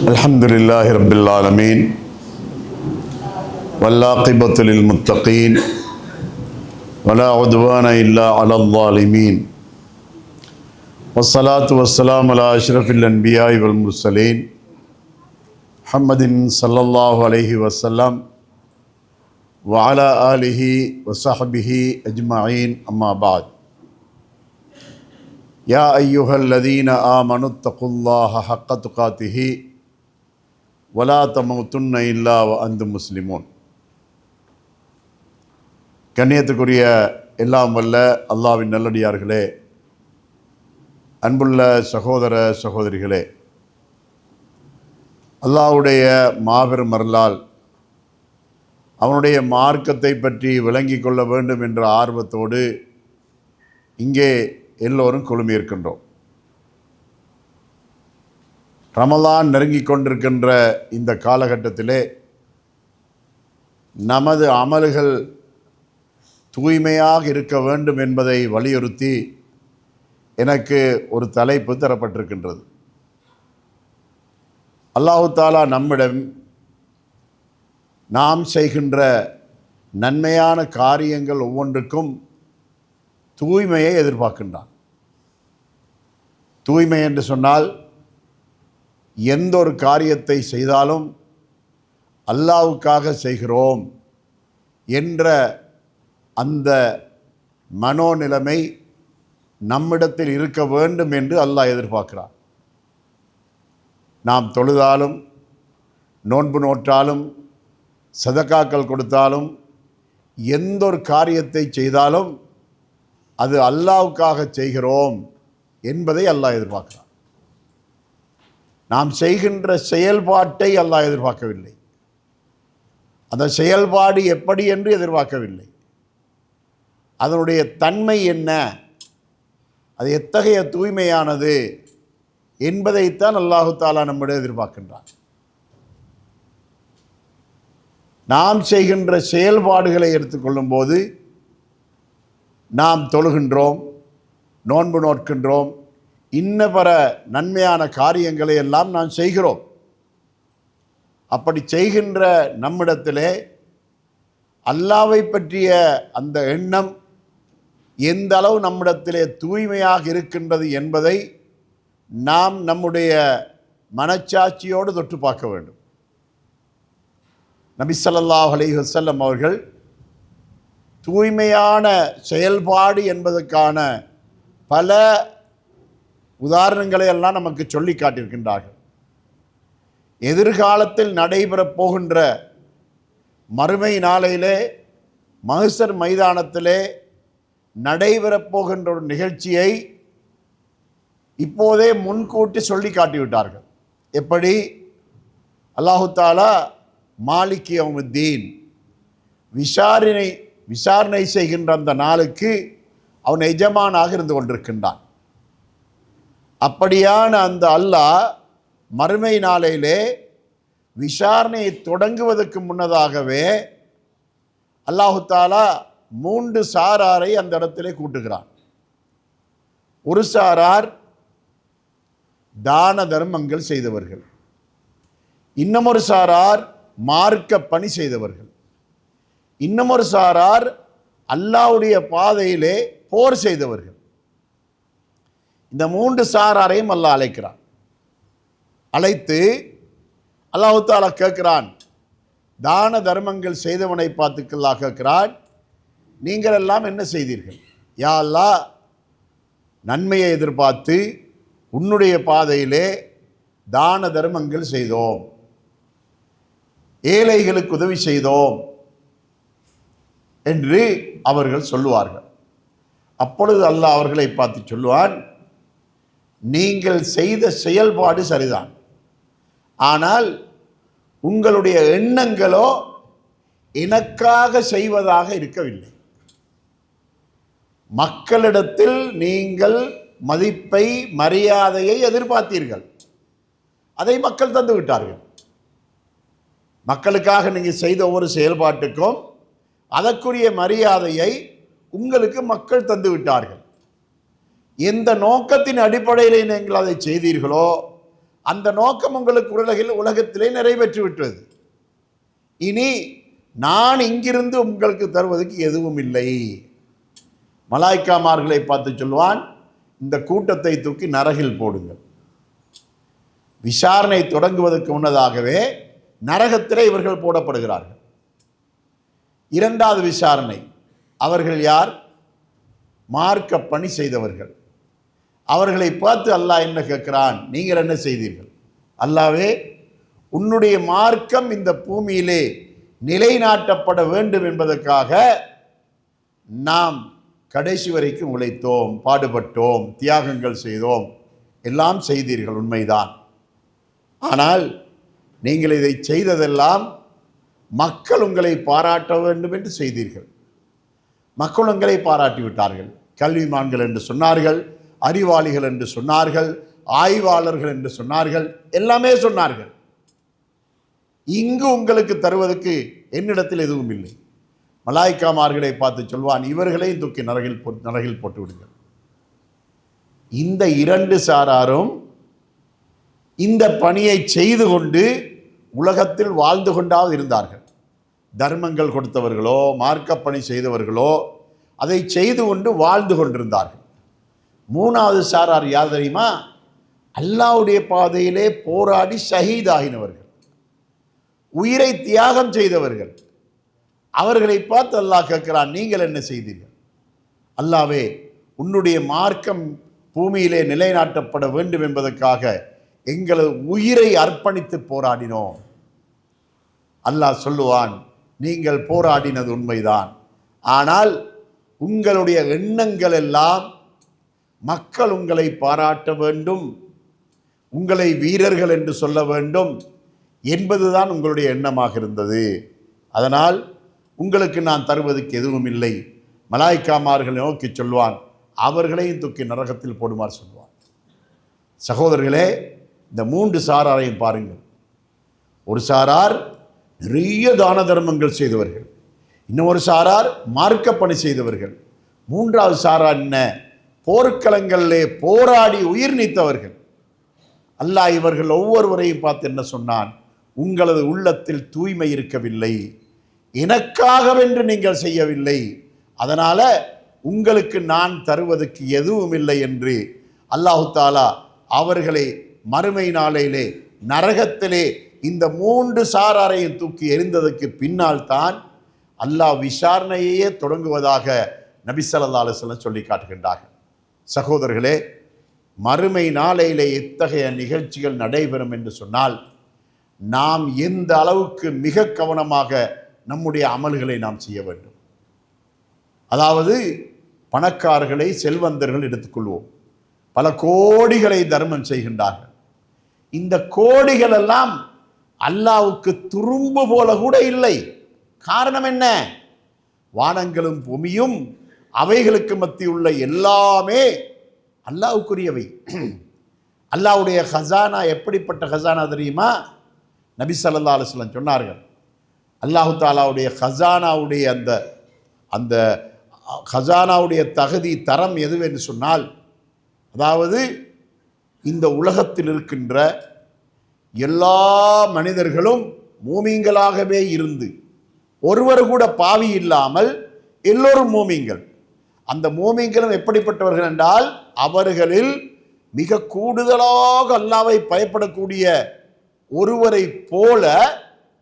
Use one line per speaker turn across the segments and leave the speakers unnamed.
அல்ஹம்துலில்லாஹி ரப்பில் ஆலமீன் வல்லாகிபத்து லில் முத்தகீன் வலா உத்வான இல்லா அலல் ஸாலிமீன் வஸ்ஸலாத்து வஸ்ஸலாமு அலா அஷ்ரஃபில் அன்பியாஇ வல் முர்ஸலீன் முஹம்மதின் ஸல்லல்லாஹு அலைஹி வஸல்லம் வ அலா ஆலிஹி வ ஸஹ்பிஹி அஜ்மஈன் அம்மா பஅத். யா அய்யுஹல்லதீன ஆமனு தகுல்லாஹ ஹக்க துகாத்திஹி வலா தமூத்துன்ன இல்லா வ அன்தும் முஸ்லிமூன். கண்ணியத்துக்குரிய எல்லாம் வல்ல அல்லாஹ்வின் நல்லடியார்களே, அன்புள்ள சகோதர சகோதரிகளே, அல்லாஹ்வுடைய மாபெரும் அருளால் அவனுடைய மார்க்கத்தை பற்றி விளங்கி கொள்ள வேண்டும் என்ற ஆர்வத்தோடு இங்கே எல்லோரும் குழுமியிருக்கின்றோம். ரமலான் நெருங்கிக் கொண்டிருக்கின்ற இந்த காலகட்டத்திலே நமது அமல்கள் தூய்மையாக இருக்க வேண்டும் என்பதை வலியுறுத்தி எனக்கு ஒரு தலைப்பு தரப்பட்டிருக்கின்றது. அல்லாஹு தாலா நம்மிடம் நாம் செய்கின்ற நன்மையான காரியங்கள் ஒவ்வொன்றுக்கும் தூய்மையை எதிர்பார்க்கின்றான். தூய்மை என்று சொன்னால் எந்த ஒரு காரியத்தை செய்தாலும் அல்லாஹ்வுக்காக செய்கிறோம் என்ற அந்த மனோநிலைமை நம்மிடத்தில் இருக்க வேண்டும் என்று அல்லாஹ் எதிர்பார்க்கிறான். நாம் தொழுதாலும், நோன்பு நோற்றாலும், சதகாக்கள் கொடுத்தாலும், எந்த ஒரு காரியத்தை செய்தாலும் அது அல்லாஹ்வுக்காக செய்கிறோம் என்பதை அல்லாஹ் எதிர்பார்க்கிறான். நாம் செய்கின்ற செயல்பாட்டை அல்லாஹ் எதிர்பார்க்கவில்லை. அந்த செயல்பாடு எப்படி என்று எதிர்பார்க்கவில்லை. அதனுடைய தன்மை என்ன, அது எத்தகைய தூய்மையானது என்பதைத்தான் அல்லாஹு தாலா நம்மிடம் எதிர்பார்க்கின்றான். நாம் செய்கின்ற செயல்பாடுகளை எடுத்துக்கொள்ளும் போது நாம் தொழுகின்றோம், நோன்பு நோட்கின்றோம், இன்ன பிற நன்மையான காரியங்களை எல்லாம் நாம் செய்கிறோம். அப்படி செய்கின்ற நம்மிடத்திலே அல்லாஹ்வை பற்றிய அந்த எண்ணம் எந்த அளவு நம்மிடத்திலே தூய்மையாக இருக்கின்றது என்பதை நாம் நம்முடைய மனச்சாட்சியோடு தொட்டு பார்க்க வேண்டும். நபி ஸல்லல்லாஹு அலைஹி வஸல்லம் அவர்கள் தூய்மையான செயல்பாடு என்பதற்கான பல உதாரணங்களை எல்லாம் நமக்கு சொல்லி காட்டியிருக்கின்றார்கள். எதிர்காலத்தில் நடைபெறப் போகின்ற மறுமை நாளையிலே மஹ்ஷர் மைதானத்திலே நடைபெறப் போகின்ற ஒரு நிகழ்ச்சியை இப்போதே முன்கூட்டி சொல்லி காட்டிவிட்டார்கள். எப்படி? அல்லாஹு தாலா மாலிக் யௌமுத்தீன், விசாரணை செய்கின்ற அந்த நாளுக்கு அவன் எஜமானாக இருந்து கொண்டிருக்கின்றான். அப்படியான அந்த அல்லாஹ் மறுமை நாளையிலே விசாரணையை தொடங்குவதற்கு முன்னதாகவே அல்லாஹு தாலா 3 சாராரை அந்த இடத்திலே கூட்டுகிறான். ஒரு சாரார் தான தர்மங்கள் செய்தவர்கள், இன்னமொரு சாரார் மார்க்க பணி செய்தவர்கள், இன்னமொரு சாரார் அல்லாஹ்வுடைய பாதையிலே போர் செய்தவர்கள். இந்த 3 சாராரையும் அல்லாஹ் அழைக்கிறான். அழைத்து அல்லாஹ் தஆலா கேட்கிறான், தான தர்மங்கள் செய்தவனை பார்த்து அல்லாஹ் கேட்கிறான், நீங்கள் எல்லாம் என்ன செய்தீர்கள்? யா அல்லாஹ், நன்மையை எதிர்பார்த்து உன்னுடைய பாதையிலே தான தர்மங்கள் செய்தோம், ஏழைகளுக்கு உதவி செய்தோம் என்று அவர்கள் சொல்லுவார்கள். அப்பொழுது அல்லாஹ் அவர்களை பார்த்து சொல்லுவான், நீங்கள் செய்த செயல்பாடு சரிதான், ஆனால் உங்களுடைய எண்ணங்களோ எனக்காக செய்வதாக இருக்கவில்லை. மக்களிடத்தில் நீங்கள் மதிப்பை, மரியாதையை எதிர்பார்த்தீர்கள், அதை மக்கள் தந்து விட்டார்கள். மக்களுக்காக நீங்கள் செய்த ஒவ்வொரு செயல்பாட்டுக்கும் அதற்குரிய மரியாதையை உங்களுக்கு மக்கள் தந்து விட்டார்கள். எந்த நோக்கத்தின் அடிப்படையில் நீங்கள் அதை செய்தீர்களோ அந்த நோக்கம் உங்களுக்கு உலகத்திலே நிறைவேற்றி விட்டது. இனி நான் இங்கிருந்து உங்களுக்கு தருவதற்கு எதுவும் இல்லை. மலாய்க்காமார்களை பார்த்து சொல்வான், இந்த கூட்டத்தை தூக்கி நரகில் போடுங்கள். விசாரணை தொடங்குவதற்கு முன்னதாகவே நரகத்திலே இவர்கள் போடப்படுகிறார்கள். இரண்டாவது விசாரணை, அவர்கள் யார்? மார்க்க பணி செய்தவர்கள். அவர்களை பார்த்து அல்லாஹ் என்ன கேட்கிறான்? நீங்கள் என்ன செய்தீர்கள்? அல்லாஹ்வே, உன்னுடைய மார்க்கம் இந்த பூமியிலே நிலைநாட்டப்பட வேண்டும் என்பதற்காக நாம் கடைசி வரைக்கும் உழைத்தோம், பாடுபட்டோம், தியாகங்கள் செய்தோம், எல்லாம் செய்தீர்கள், உண்மைதான். ஆனால் நீங்கள் இதை செய்ததெல்லாம் மக்கள் உங்களை பாராட்ட வேண்டும் என்று செய்தீர்கள். மக்கள் உங்களை பாராட்டி விட்டார்கள். கல்விமான்கள் என்று சொன்னார்கள், அறிவாளிகள் என்று சொன்னார்கள், ஆய்வாளர்கள் என்று சொன்னார்கள், எல்லாமே சொன்னார்கள். இங்கு உங்களுக்கு தருவதற்கு என்னிடத்தில் எதுவும் இல்லை. மலாய்க்காமார்களை பார்த்து சொல்வான், இவர்களையும் தூக்கி நரகில் போட்டு விடுங்கள். இந்த இரண்டு சாராரும் இந்த பணியை செய்து கொண்டு உலகத்தில் வாழ்ந்து கொண்டாவது இருந்தார்கள். தர்மங்கள் கொடுத்தவர்களோ மார்க்க பணி செய்தவர்களோ அதை செய்து கொண்டு வாழ்ந்து கொண்டிருந்தார்கள். மூணாவது சாரார் யார் தெரியுமா? அல்லாஹ்வுடைய பாதையிலே போராடி ஷஹீதாகினவர்கள், உயிரை தியாகம் செய்தவர்கள். அவர்களை பார்த்து அல்லாஹ் கேட்கிறான், நீங்கள் என்ன செய்தீர்கள்? அல்லாஹ்வே, உன்னுடைய மார்க்கம் பூமியிலே நிலைநாட்டப்பட வேண்டும் என்பதற்காக எங்களது உயிரை அர்ப்பணித்து போராடினோம். அல்லாஹ் சொல்லுவான், நீங்கள் போராடினது உண்மைதான், ஆனால் உங்களுடைய எண்ணங்கள் எல்லாம் மக்கள் உங்களை பாராட்ட வேண்டும், உங்களை வீரர்கள் என்று சொல்ல வேண்டும் என்பதுதான் உங்களுடைய எண்ணமாக இருந்தது. அதனால் உங்களுக்கு நான் தருவதற்கு எதுவும் இல்லை. மலாய்க்காமார்களை நோக்கி சொல்வான், அவர்களையும் தூக்கி நரகத்தில் போடுமாறு சொல்வான். சகோதரர்களே, இந்த மூன்று சாராரையும் பாருங்கள். ஒரு சாரார் நிறைய தான தர்மங்கள் செய்தவர்கள், இன்னொரு சாரார் மார்க்க பணி செய்தவர்கள், மூன்றாவது சாரார் என்ன? போர்க்களங்களிலே போராடி உயிர் நீத்தவர்கள். அல்லாஹ் இவர்கள் ஒவ்வொருவரையும் பார்த்து என்ன சொன்னான்? உங்களது உள்ளத்தில் தூய்மை இருக்கவில்லை, எனக்காகவென்று நீங்கள் செய்யவில்லை, அதனால உங்களுக்கு நான் தருவதற்கு எதுவும் இல்லை என்று அல்லாஹு தாலா அவர்களை மறுமை நாளையிலே நரகத்திலே இந்த மூன்று சாராரையும் தூக்கி எறிந்ததற்கு பின்னால் தான் அல்லாஹ் விசாரணையே தொடங்குவதாக நபி ஸல்லல்லாஹு அலைஹி வஸல்லம் சொல்லி காட்டுகின்றார்கள். சகோதரர்களே, மறுமை நாளையிலே எத்தகைய நிகழ்ச்சிகள் நடைபெறும் என்று சொன்னால், நாம் எந்த அளவுக்கு மிக கவனமாக நம்முடைய அமல்களை நாம் செய்ய வேண்டும். அதாவது பணக்காரர்களை, செல்வந்தர்கள் எடுத்துக்கொள்வோம், பல கோடிகளை தர்மம் செய்கின்றார்கள். இந்த கோடிகள் எல்லாம் அல்லாஹ்வுக்கு துரும்பு போல கூட இல்லை. காரணம் என்ன? வானங்களும் பூமியும் அவைகளுக்கு மத்தியுள்ள எல்லாமே அல்லாஹ்வுக்குரியவை. அல்லாஹ்வுடைய ஹசானா எப்படிப்பட்ட ஹசானா தெரியுமா? நபி ஸல்லல்லாஹு அலைஹி வஸல்லம் சொன்னார்கள், அல்லாஹு தாலாவுடைய ஹசானாவுடைய அந்த ஹசானாவுடைய தகுதி தரம் எதுவென்று சொன்னால், அதாவது இந்த உலகத்தில் இருக்கின்ற எல்லா மனிதர்களும் மூமின்களாகவே இருந்து ஒருவர் கூட பாவி இல்லாமல் எல்லோரும் மூமின்கள். அந்த மூமின்களும் எப்படிப்பட்டவர்கள் என்றால், அவர்களில் மிக கூடுதலாக அல்லாஹ்வை பயப்படக்கூடிய ஒருவரை போல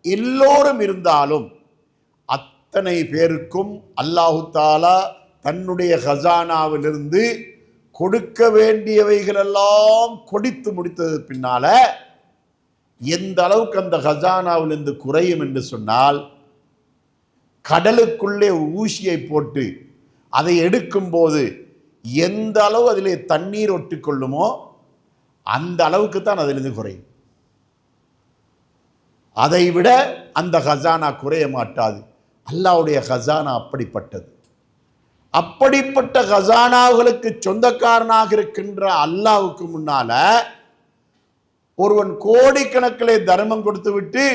எல்லோரும் இருந்தாலும் அத்தனை பேருக்கும் அல்லாஹு தாலா தன்னுடைய ஹசானாவிலிருந்து கொடுக்க வேண்டியவைகளெல்லாம் கொடுத்து முடித்தது பின்னால எந்த அளவுக்கு அந்த ஹசானாவிலிருந்து குறையும் என்று சொன்னால், கடலுக்குள்ளே ஊசியை போட்டு அதை எடுக்கும்போது எந்த அளவு அதிலே தண்ணீர் ஒட்டிக்கொள்ளுமோ அந்த அளவுக்கு தான் அதிலிருந்து குறையும். அதை விட அந்த ஹசானா குறைய மாட்டாது. அல்லாஹ்வுடைய ஹசானா அப்படிப்பட்டது. அப்படிப்பட்ட ஹசானாவுகளுக்கு சொந்தக்காரனாக இருக்கின்ற அல்லாஹ்வுக்கு முன்னால ஒருவன் கோடிக்கணக்கிலே தர்மம் கொடுத்து விட்டு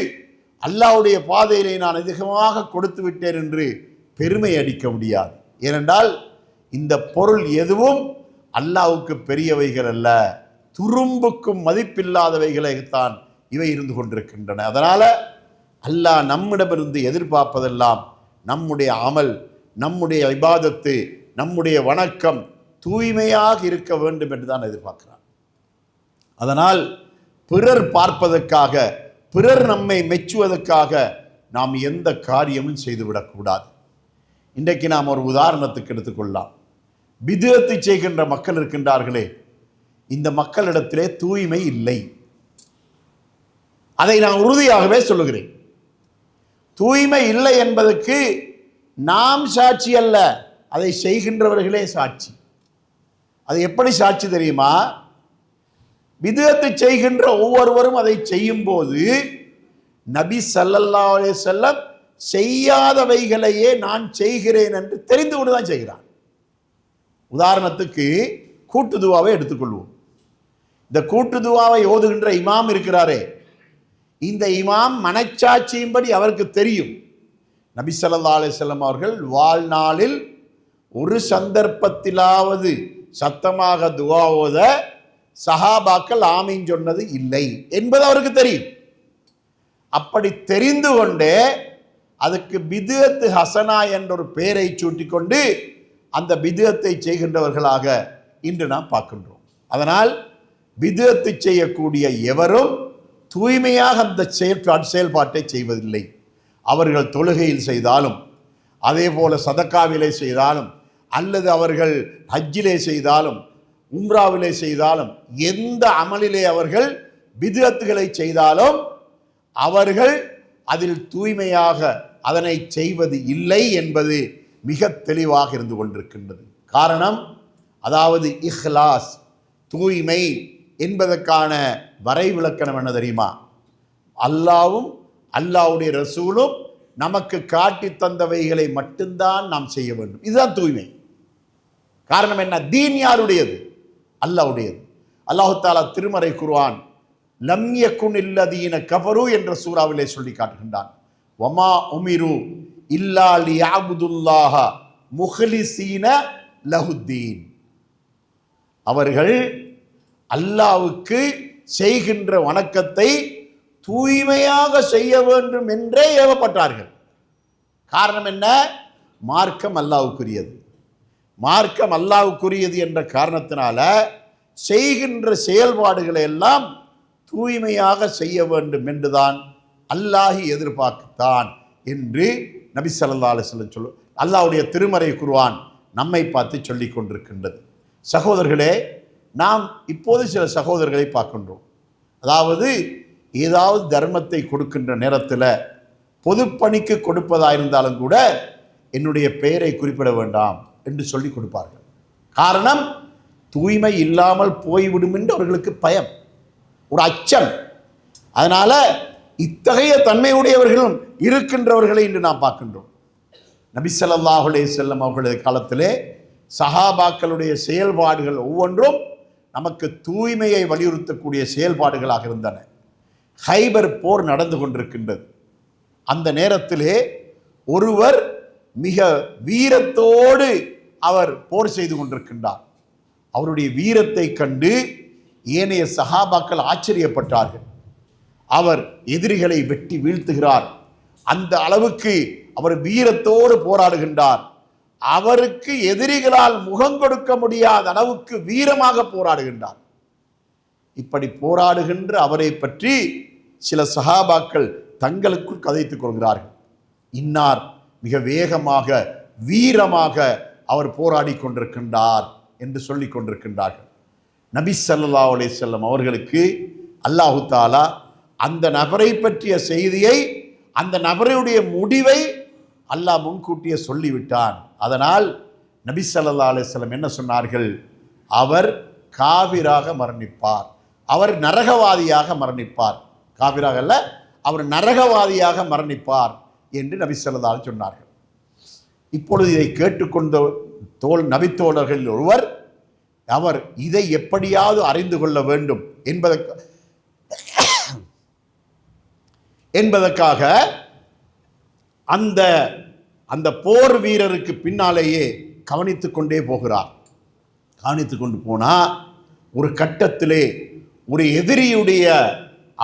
அல்லாஹ்வுடைய பாதையிலே நான் அதிகமாக கொடுத்து விட்டேன் என்று பெருமை அடிக்க முடியாது. ஏனென்றால் இந்த பொருள் எதுவும் அல்லாஹ்வுக்கு பெரியவைகள் அல்ல, துரும்புக்கும் மதிப்பில்லாதவைகளைத்தான் இவை இருந்து கொண்டிருக்கின்றன. அதனால அல்லாஹ் நம்மிடமிருந்து எதிர்பார்ப்பதெல்லாம் நம்முடைய அமல், நம்முடைய இபாதத்து, நம்முடைய வணக்கம் தூய்மையாக இருக்க வேண்டும் என்று தான் எதிர்பார்க்கிறார். அதனால் பிறர் பார்ப்பதற்காக, பிறர் நம்மை மெச்சுவதற்காக நாம் எந்த காரியமும் செய்துவிடக்கூடாது. இன்றைக்கு நாம் ஒரு உதாரணத்துக்கு எடுத்துக்கொள்ளலாம். பித்அத்து செய்கின்ற மக்கள் இருக்கின்றார்களே, இந்த மக்களிடத்திலே தூய்மை இல்லை. அதை நான் உறுதியாகவே சொல்லுகிறேன். தூய்மை இல்லை என்பதற்கு நாம் சாட்சி அல்ல, அதை செய்கின்றவர்களே சாட்சி. அது எப்படி சாட்சி தெரியுமா? பித்அத்து செய்கின்ற ஒவ்வொருவரும் அதை செய்யும் போது நபி ஸல்லல்லாஹு அலைஹி வஸல்லம் செய்யாதவைகளையே நான் செய்கிறேன் என்று தெரிந்து கொண்டு தான் செய்கிறான். உதாரணத்துக்கு கூட்டு துவாவை எடுத்துக்கொள்வோம். இந்த கூட்டு துவாவை ஓதுகின்ற இமாம் இருக்கிறாரே, இந்த இமாம் மனச்சாட்சியின்படி அவருக்கு தெரியும் நபி ஸல்லல்லாஹு அலைஹி வஸல்லம் அவர்கள் வாழ்நாளில் ஒரு சந்தர்ப்பத்திலாவது சத்தமாக துவா ஓத சஹாபாக்கள் ஆமீன் சொன்னது இல்லை என்பது அவருக்கு தெரியும். அப்படி தெரிந்து கொண்டே அதுக்கு பித்அத் ஹசனா என்ற ஒரு பெயரை சூட்டிக்கொண்டு அந்த பித்அத்தை செய்கின்றவர்களாக இன்று நாம் பார்க்கின்றோம். அதனால் பித்அத்து செய்யக்கூடிய எவரும் தூய்மையாக அந்த செயல்பாட்டை செய்வதில்லை. அவர்கள் தொழுகையில் செய்தாலும், அதே போல சதக்காவிலே செய்தாலும், அல்லது அவர்கள் ஹஜ்ஜிலே செய்தாலும், உம்ராவிலே செய்தாலும், எந்த அமலிலே அவர்கள் பித்அத்துகளை செய்தாலும் அவர்கள் அதில் தூய்மையாக அதனை செய்வது இல்லை என்பது மிக தெளிவாக இருந்து கொண்டிருக்கின்றது. காரணம், அதாவது இஹ்லாஸ், தூய்மை என்பதற்கான வரைவிலக்கணம் என்ன தெரியுமா? அல்லாவும் அல்லாவுடைய ரசூலும் நமக்கு காட்டி தந்தவைகளை மட்டும்தான் நாம் செய்ய வேண்டும். இதுதான் தூய்மை. காரணம் என்ன? தீன் யாருடையது? அல்லாஹ்வுடையது. அல்லாஹ் தஆலா திருமறை குர்ஆன் லம் யகுன் இல்லதீன கஃபரு என்ற சூறாவிலே சொல்லி காட்டுகின்றான். வமா உமிரு இல்லா லியஅபுதுல்லாஹ முஹ்லிஸீன லஹுத்தீன். அவர்கள் அல்லாஹ்வுக்கு செய்கின்ற வணக்கத்தை தூய்மையாக செய்ய வேண்டும் என்றே ஏவப்பட்டார்கள். காரணம் என்ன? மார்க்கம் அல்லாஹ்வுக்குரியது. மார்க்கம் அல்லாஹ்வுக்குரியது என்ற காரணத்தினால செய்கின்ற செயல்பாடுகளை எல்லாம் தூய்மையாக செய்ய வேண்டும் என்றுதான் அல்லாஹ் எதிர்பார்த்தான் என்று நபி ஸல்லல்லாஹு அலைஹி வஸல்லம் சொல்லு அல்லாஹ்வுடைய திருமறை குர்ஆன் நம்மை பார்த்து சொல்லி கொண்டிருக்கின்றது. சகோதரர்களே, நாம் இப்போது சில சகோதரர்களை பார்க்கின்றோம். அதாவது ஏதாவது தர்மத்தை கொடுக்கின்ற நேரத்தில் பொதுப்பணிக்கு கொடுப்பதாக இருந்தாலும் கூட என்னுடைய பெயரை குறிப்பிட வேண்டாம் என்று சொல்லி கொடுப்பார்கள். காரணம், தூய்மை இல்லாமல் போய்விடும் என்று அவர்களுக்கு பயம், ஒரு அச்சம். அதனால இத்தகைய தன்மையுடையவர்களும் இருக்கின்றவர்களை இன்று நாம் பார்க்கின்றோம். நபி ஸல்லல்லாஹு அலைஹி வஸல்லம் அவர்களுடைய காலத்திலே சஹாபாக்களுடைய செயல்பாடுகள் ஒவ்வொன்றும் நமக்கு தூய்மையை வலியுறுத்தக்கூடிய செயல்பாடுகளாக இருந்தன. ஹைபர் போர் நடந்து கொண்டிருக்கின்றது. அந்த நேரத்திலே ஒருவர் மிக வீரத்தோடு அவர் போர் செய்து கொண்டிருக்கின்றார். அவருடைய வீரத்தை கண்டு ஏனைய சஹாபாக்கள் ஆச்சரியப்பட்டார்கள். அவர் எதிரிகளை வெட்டி வீழ்த்துகிறார். அந்த அளவுக்கு அவர் வீரத்தோடு போராடுகின்றார். அவருக்கு எதிரிகளால் முகம் கொடுக்க முடியாத அளவுக்கு வீரமாக போராடுகின்றார். இப்படி போராடுகின்ற அவரை பற்றி சில சஹாபாக்கள் தங்களுக்குள் கதைத்துக் கொள்கிறார்கள். இன்னார் மிக வேகமாக வீரமாக அவர் போராடி கொண்டிருக்கின்றார் என்று சொல்லிக் கொண்டிருக்கின்றார்கள். நபி ஸல்லல்லாஹு அலைஹி வஸல்லம் அவர்களுக்கு அல்லாஹு தஆலா அந்த நபரை பற்றிய செய்தியை, அந்த நபருடைய முடிவை அல்லாஹ் முன்கூட்டியே சொல்லிவிட்டான். அதனால் நபி ஸல்லல்லாஹு அலைஹி வஸல்லம் என்ன சொன்னார்கள்? அவர் காபிராக மரணிப்பார், அவர் நரகவாதியாக மரணிப்பார். காபிராக அல்ல, அவர் நரகவாதியாக மரணிப்பார் என்று நபி ஸல்லல்லாஹு அலைஹி வஸல்லம் சொன்னார்கள். இப்பொழுது இதை கேட்டுக்கொண்ட நபித்தோழர்களில் ஒருவர், அவர் இதை எப்படியாவது அறிந்து கொள்ள வேண்டும் என்பதற்காக அந்த போர் வீரருக்கு பின்னாலேயே கவனித்து கொண்டே போகிறார். கவனித்து கொண்டு போனால் ஒரு கட்டத்திலே ஒரு எதிரியுடைய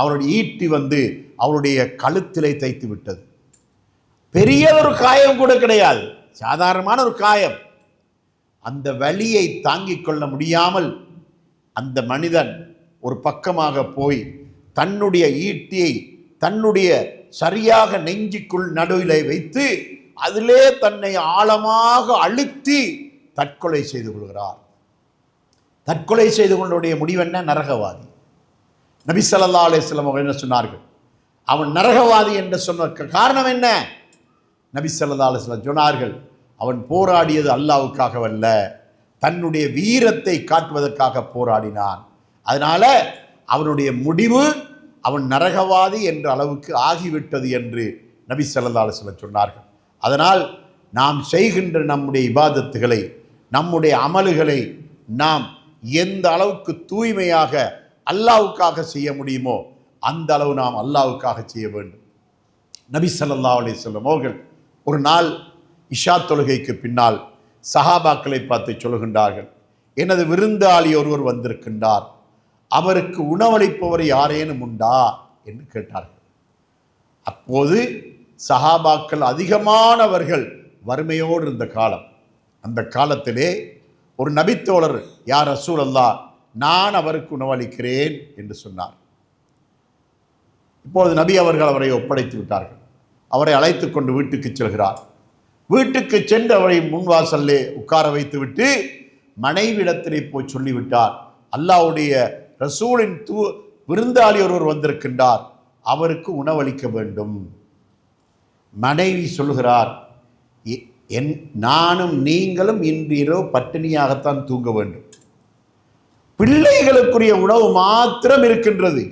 அவருடைய ஈட்டி வந்து அவருடைய கழுத்திலே தைத்து விட்டது. பெரிய ஒரு காயம் கூட கிடையாது, சாதாரணமான ஒரு காயம். அந்த வலியை தாங்கிக் கொள்ள முடியாமல் அந்த மனிதன் ஒரு பக்கமாக போய் தன்னுடைய ஈட்டியை தன்னுடைய சரியாக நெஞ்சுக்குள் நடுவிலே வைத்து அதிலே தன்னை ஆழமாக அழுத்தி தற்கொலை செய்து கொள்கிறார். தற்கொலை செய்து கொண்டுடைய முடிவென்ன? நரகவாதி. நபி ஸல்லல்லாஹு அலைஹி வஸல்லம் அவர்கள் என்ன சொன்னார்கள்? அவன் நரகவாதி என்று சொன்ன காரணம் என்ன? நபி ஸல்லல்லாஹு அலைஹி வஸல்லம் சொன்னார்கள், அவன் போராடியது அல்லாஹ்வுக்காகவல்ல, தன்னுடைய வீரத்தை காட்டுவதற்காக போராடினான். அதனால அவனுடைய முடிவு அவன் நரகவாதி என்ற அளவுக்கு ஆகிவிட்டது என்று நபி ஸல்லல்லாஹு அலைஹி வஸல்லம் சொன்னார்கள். அதனால் நாம் செய்கின்ற நம்முடைய இபாதத்துகளை, நம்முடைய அமல்களை நாம் எந்த அளவுக்கு தூய்மையாக அல்லாஹ்வுக்காக செய்ய முடியுமோ அந்த அளவு நாம் அல்லாஹ்வுக்காக செய்ய வேண்டும். நபி ஸல்லல்லாஹு அலைஹி வஸல்லம் அவர்கள் ஒரு நாள் இஷா தொழுகைக்கு பின்னால் சஹாபாக்களை பார்த்து சொல்கின்றார்கள், எனது விருந்தாளி ஒருவர் வந்திருக்கின்றார், அவருக்கு உணவளிப்பவர் யாரேனும் உண்டா என்று கேட்டார்கள். அப்போது சஹாபாக்கள் அதிகமானவர்கள் வறுமையோடு இருந்த காலம். அந்த காலத்திலே ஒரு நபித்தோழர், யார் ரசூலல்லாஹ், நான் அவருக்கு உணவளிக்கிறேன் என்று சொன்னார். இப்பொழுது நபி அவர்கள் அவரை ஒப்படைத்து விட்டார்கள். அவரை அழைத்து கொண்டு வீட்டுக்கு செல்கிறார். வீட்டுக்கு சென்று அவரை முன்வாசல்லே உட்கார வைத்து விட்டு மனைவிடத்திலே போய் சொல்லிவிட்டார், அல்லாஹ்வுடைய ரசூலின் விருந்தாளி ஒருவர் வந்திருக்கின்றார், அவருக்கு உணவளிக்க வேண்டும். மனைவி சொல்கிறார், நானும் நீங்களும் இன்று இரவு பட்டினியாகத்தான் தூங்க வேண்டும், பிள்ளைகளுக்குரிய உணவு மாத்திரம் இருக்கின்றது,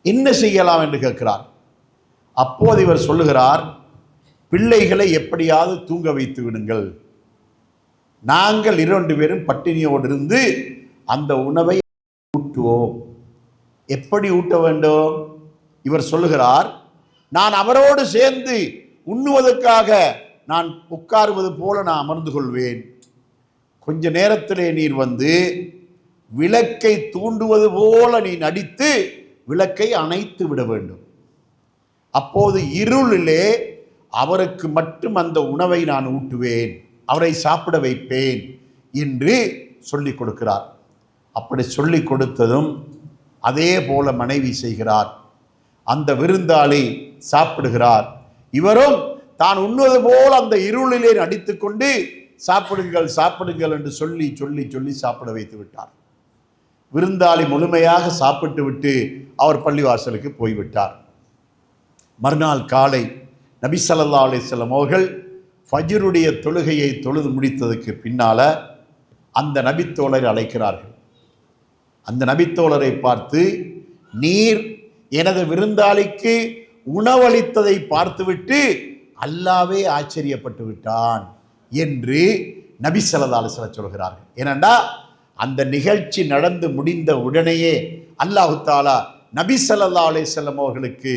என்ன செய்யலாம் என்று கேட்கிறார். அப்போது இவர் சொல்லுகிறார், பிள்ளைகளை எப்படியாவது தூங்க வைத்து விடுங்கள், நாங்கள் 2 பேரும் பட்டினியோடு இருந்து அந்த உணவை ஊட்டுவோம். எப்படி ஊட்ட வேண்டும்? இவர் சொல்லுகிறார், நான் அவரோடு சேர்ந்து உண்ணுவதற்காக நான் உட்காருவது போல நான் அமர்ந்து கொள்வேன், கொஞ்ச நேரத்திலே நீர் வந்து விளக்கை தூண்டுவது போல நீ நடித்து விளக்கை அணைத்து விட வேண்டும். அப்போது இருளிலே அவருக்கு மட்டும் அந்த உணவை நான் ஊட்டுவேன், அவரை சாப்பிட வைப்பேன் என்று சொல்லிக் கொடுக்கிறார். அப்படி சொல்லிக் கொடுத்ததும் அதே போல மனைவி செய்கிறார். அந்த விருந்தாளி சாப்பிடுகிறார். இவரும் தான் உண்ணுவது போல் அந்த இருளிலே நடித்து கொண்டு சாப்பிடுங்கள் சாப்பிடுங்கள் என்று சொல்லி சொல்லி சொல்லி சாப்பிட வைத்து விட்டார். விருந்தாளி முழுமையாக சாப்பிட்டு விட்டு அவர் பள்ளிவாசலுக்கு போய்விட்டார். மறுநாள் காலை நபி ஸல்லல்லாஹு அலைஹி வஸல்லம் அவர்கள் ஃபஜ்ருடைய தொழுகையை தொழுது முடித்ததுக்கு பின்னால அந்த நபித்தோழரை அழைக்கிறார்கள். அந்த நபித்தோழரை பார்த்து, நீர் எனது விருந்தாளிக்கு உணவளித்ததை பார்த்துவிட்டு அல்லாவே ஆச்சரியப்பட்டு விட்டான் என்று நபி ஸல்லல்லாஹு அலைஹி வஸல்லம் சொல்கிறார்கள். ஏனென்றா அந்த நிகழ்ச்சி நடந்து முடிந்த உடனேயே அல்லாஹ் தஆலா நபி ஸல்லல்லாஹு அலைஹி வஸல்லம் அவர்களுக்கு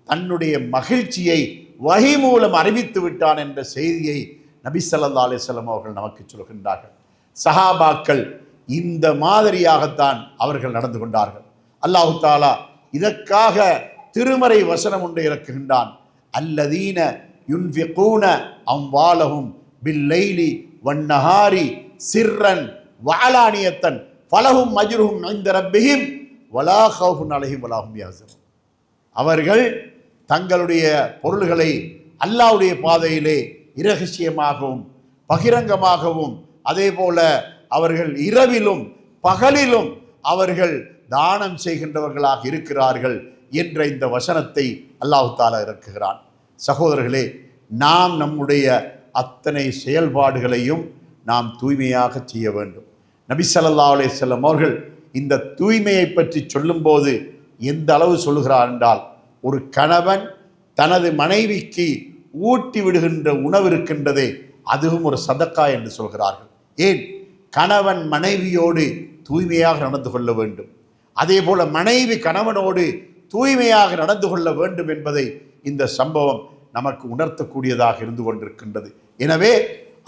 தன்னுடைய மகிழ்ச்சியை வஹி மூலம் அறிவித்து விட்டான் என்ற செய்தியை நபி ஸல்லல்லாஹு அலைஹி வஸல்லம் அவர்கள் நமக்கு சொல்கின்றார்கள். சஹாபாக்கள் இந்த மாதிரியாகத்தான் அவர்கள் நடந்து கொண்டார்கள். அல்லாஹ் தஆலா இதற்காக திருமறை வசனம் ஒன்று இறக்குகின்றான், அல்லதீன யுன்ஃபிகூன அம்வாலஹும் பில்லைலி வன்னஹாரி சிர்ரன் வஅலானியத்தன் ஃபலஹும் அஜ்ருஹும் இன்த ரப்பிஹிம் வலா கௌஃபுன் அலைஹிம் வலா ஹும் யஹ்சனூன். அவர்கள் தங்களுடைய பொருள்களை அல்லாஹ்வுடைய பாதையிலே இரகசியமாகவும் பகிரங்கமாகவும் அதே போல அவர்கள் இரவிலும் பகலிலும் அவர்கள் தானம் செய்கின்றவர்களாக இருக்கிறார்கள் என்ற இந்த வசனத்தை அல்லாஹ் தஆலா இறக்குகிறான். சகோதரர்களே, நாம் நம்முடைய அத்தனை செயல்பாடுகளையும் நாம் தூய்மையாக செய்ய வேண்டும். நபி ஸல்லல்லாஹு அலைஹி வஸல்லம் அவர்கள் இந்த தூய்மையை பற்றி சொல்லும்போது எந்த அளவு சொல்லுகிறார் என்றால், ஒரு கணவன் தனது மனைவிக்கு ஊட்டி விடுகின்ற உணவு இருக்கின்றதே, அதுவும் ஒரு சதக்கா என்று சொல்கிறார்கள். ஏன்? கணவன் மனைவியோடு தூய்மையாக நடந்து கொள்ள வேண்டும், அதே போல மனைவி கணவனோடு தூய்மையாக நடந்து கொள்ள வேண்டும் என்பதை இந்த சம்பவம் நமக்கு உணர்த்தக்கூடியதாக இருந்து கொண்டிருக்கின்றது. எனவே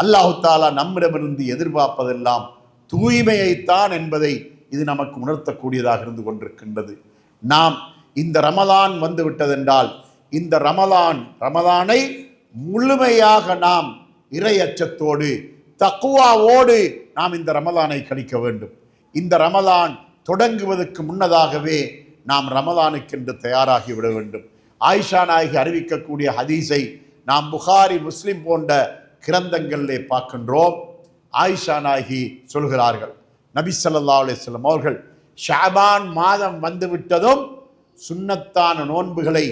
அல்லாஹ் தஆலா நம்மிடமிருந்து எதிர்பார்ப்பதெல்லாம் தூய்மையைத்தான் என்பதை இது நமக்கு உணர்த்தக்கூடியதாக இருந்து கொண்டிருக்கின்றது. நாம் இந்த ரமலான் வந்து விட்டதென்றால் இந்த ரமலானை முழுமையாக நாம் இறை அச்சத்தோடு தக்குவாவோடு நாம் இந்த ரமலானை கழிக்க வேண்டும். இந்த ரமலான் தொடங்குவதற்கு முன்னதாகவே நாம் ரமலானுக்கென்று தயாராகிவிட வேண்டும். ஆயிஷா நாயகி அறிவிக்கக்கூடிய ஹதீஸை நாம் புகாரி, முஸ்லிம் போன்ற கிரந்தங்களிலே பார்க்கின்றோம். ஆயிஷா நாயகி சொல்கிறார்கள், நபி ஸல்லல்லாஹு அலைஹி வஸல்லம் அவர்கள் ஷஅபான் மாதம் வந்துவிட்டதும் சுன்னத்தான நோன்புகளை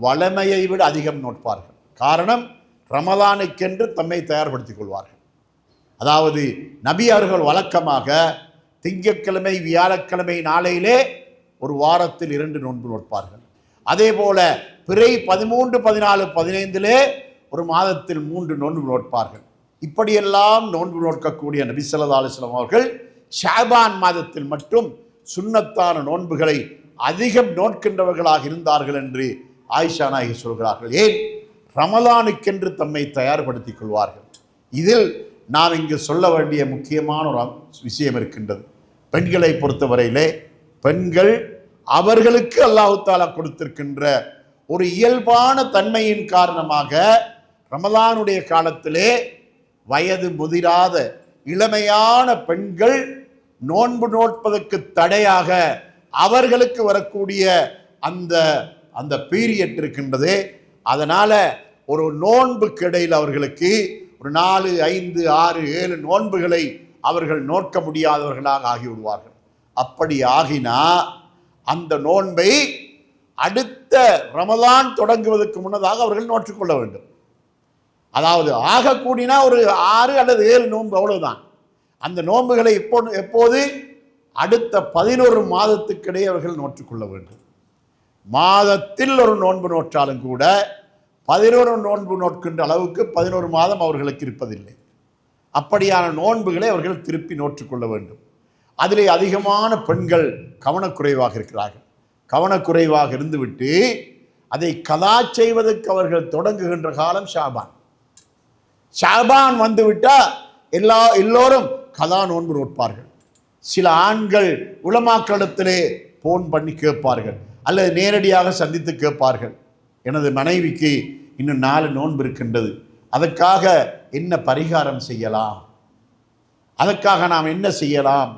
வளமையை விட அதிகம் நோட்பார்கள். காரணம், ரமலானுக்கென்று தம்மை தயார்படுத்திக் கொள்வார்கள். அதாவது நபி அவர்கள் வழக்கமாக திங்கட்கிழமை, வியாழக்கிழமை நாளையிலே ஒரு வாரத்தில் 2 நோன்பு நோட்பார்கள். அதே போல பிறை 13, 14, 15 ஒரு மாதத்தில் 3 நோன்பு நோட்பார்கள். இப்படியெல்லாம் நோன்பு நோக்கக்கூடிய நபி ஸல்லல்லாஹு அலைஹி வஸல்லம் அவர்கள் ஷஅபான் மாதத்தில் மட்டும் சுன்னத்தான நோன்புகளை அதிகம் நோட்கின்றவர்களாக இருந்தார்கள் என்று ஆயிஷா நாயகி சொல்கிறார்கள். ஏன்? ரமலானுக்கென்று தம்மை தயார்படுத்திக் கொள்வார்கள். இதில் நாம் இங்கு சொல்ல வேண்டிய முக்கியமான ஒரு விஷயம் இருக்கின்றது. பெண்களை பொறுத்தவரையிலே பெண்கள் அவர்களுக்கு அல்லாஹ் தஆலா கொடுத்திருக்கின்ற ஒரு இயல்பான தன்மையின் காரணமாக ரமலானுடைய காலத்திலே வயது முதிராத இளமையான பெண்கள் நோன்பு நோட்பதற்கு தடையாக அவர்களுக்கு வரக்கூடிய அந்த பீரியட் இருக்கின்றது. அதனால ஒரு நோன்புக்கு இடையில் அவர்களுக்கு ஒரு 4, 5, 6, 7 நோன்புகளை அவர்கள் நோக்க முடியாதவர்களாக ஆகிவிடுவார்கள். அப்படி ஆகினா அந்த நோன்பை அடுத்த ரமலான் தொடங்குவதற்கு முன்னதாக அவர்கள் நோற்றுக்கொள்ள வேண்டும். அதாவது ஆக கூடினா ஒரு 6 அல்லது 7 நோன்பு, அவ்வளவுதான். அந்த நோன்புகளை எப்போது அடுத்த 11 மாதத்துக்கிடையே அவர்கள் நோற்றுக்கொள்ள வேண்டும். மாதத்தில் ஒரு நோன்பு நோற்றாலும் கூட 11 நோன்பு நோட்கின்ற அளவுக்கு 11 மாதம் அவர்களுக்கு இருப்பதில்லை. அப்படியான நோன்புகளை அவர்கள் திருப்பி நோற்றுக்கொள்ள வேண்டும். அதிலே அதிகமான பெண்கள் கவனக்குறைவாக இருக்கிறார்கள். கவனக்குறைவாக இருந்துவிட்டு அதை கதா செய்வதற்கு அவர்கள் தொடங்குகின்ற காலம் ஷாபான். ஷாபான் வந்துவிட்டால் எல்லோரும் கதா நோன்பு நோட்பார்கள். சில ஆண்கள் உலமாக்களிடத்திலே போன் பண்ணி கேட்பார்கள், அல்லது நேரடியாக சந்தித்து கேட்பார்கள், எனது மனைவிக்கு இன்னும் 4 நோன்பு இருக்கின்றது, அதற்காக என்ன பரிகாரம் செய்யலாம், அதற்காக நாம் என்ன செய்யலாம்,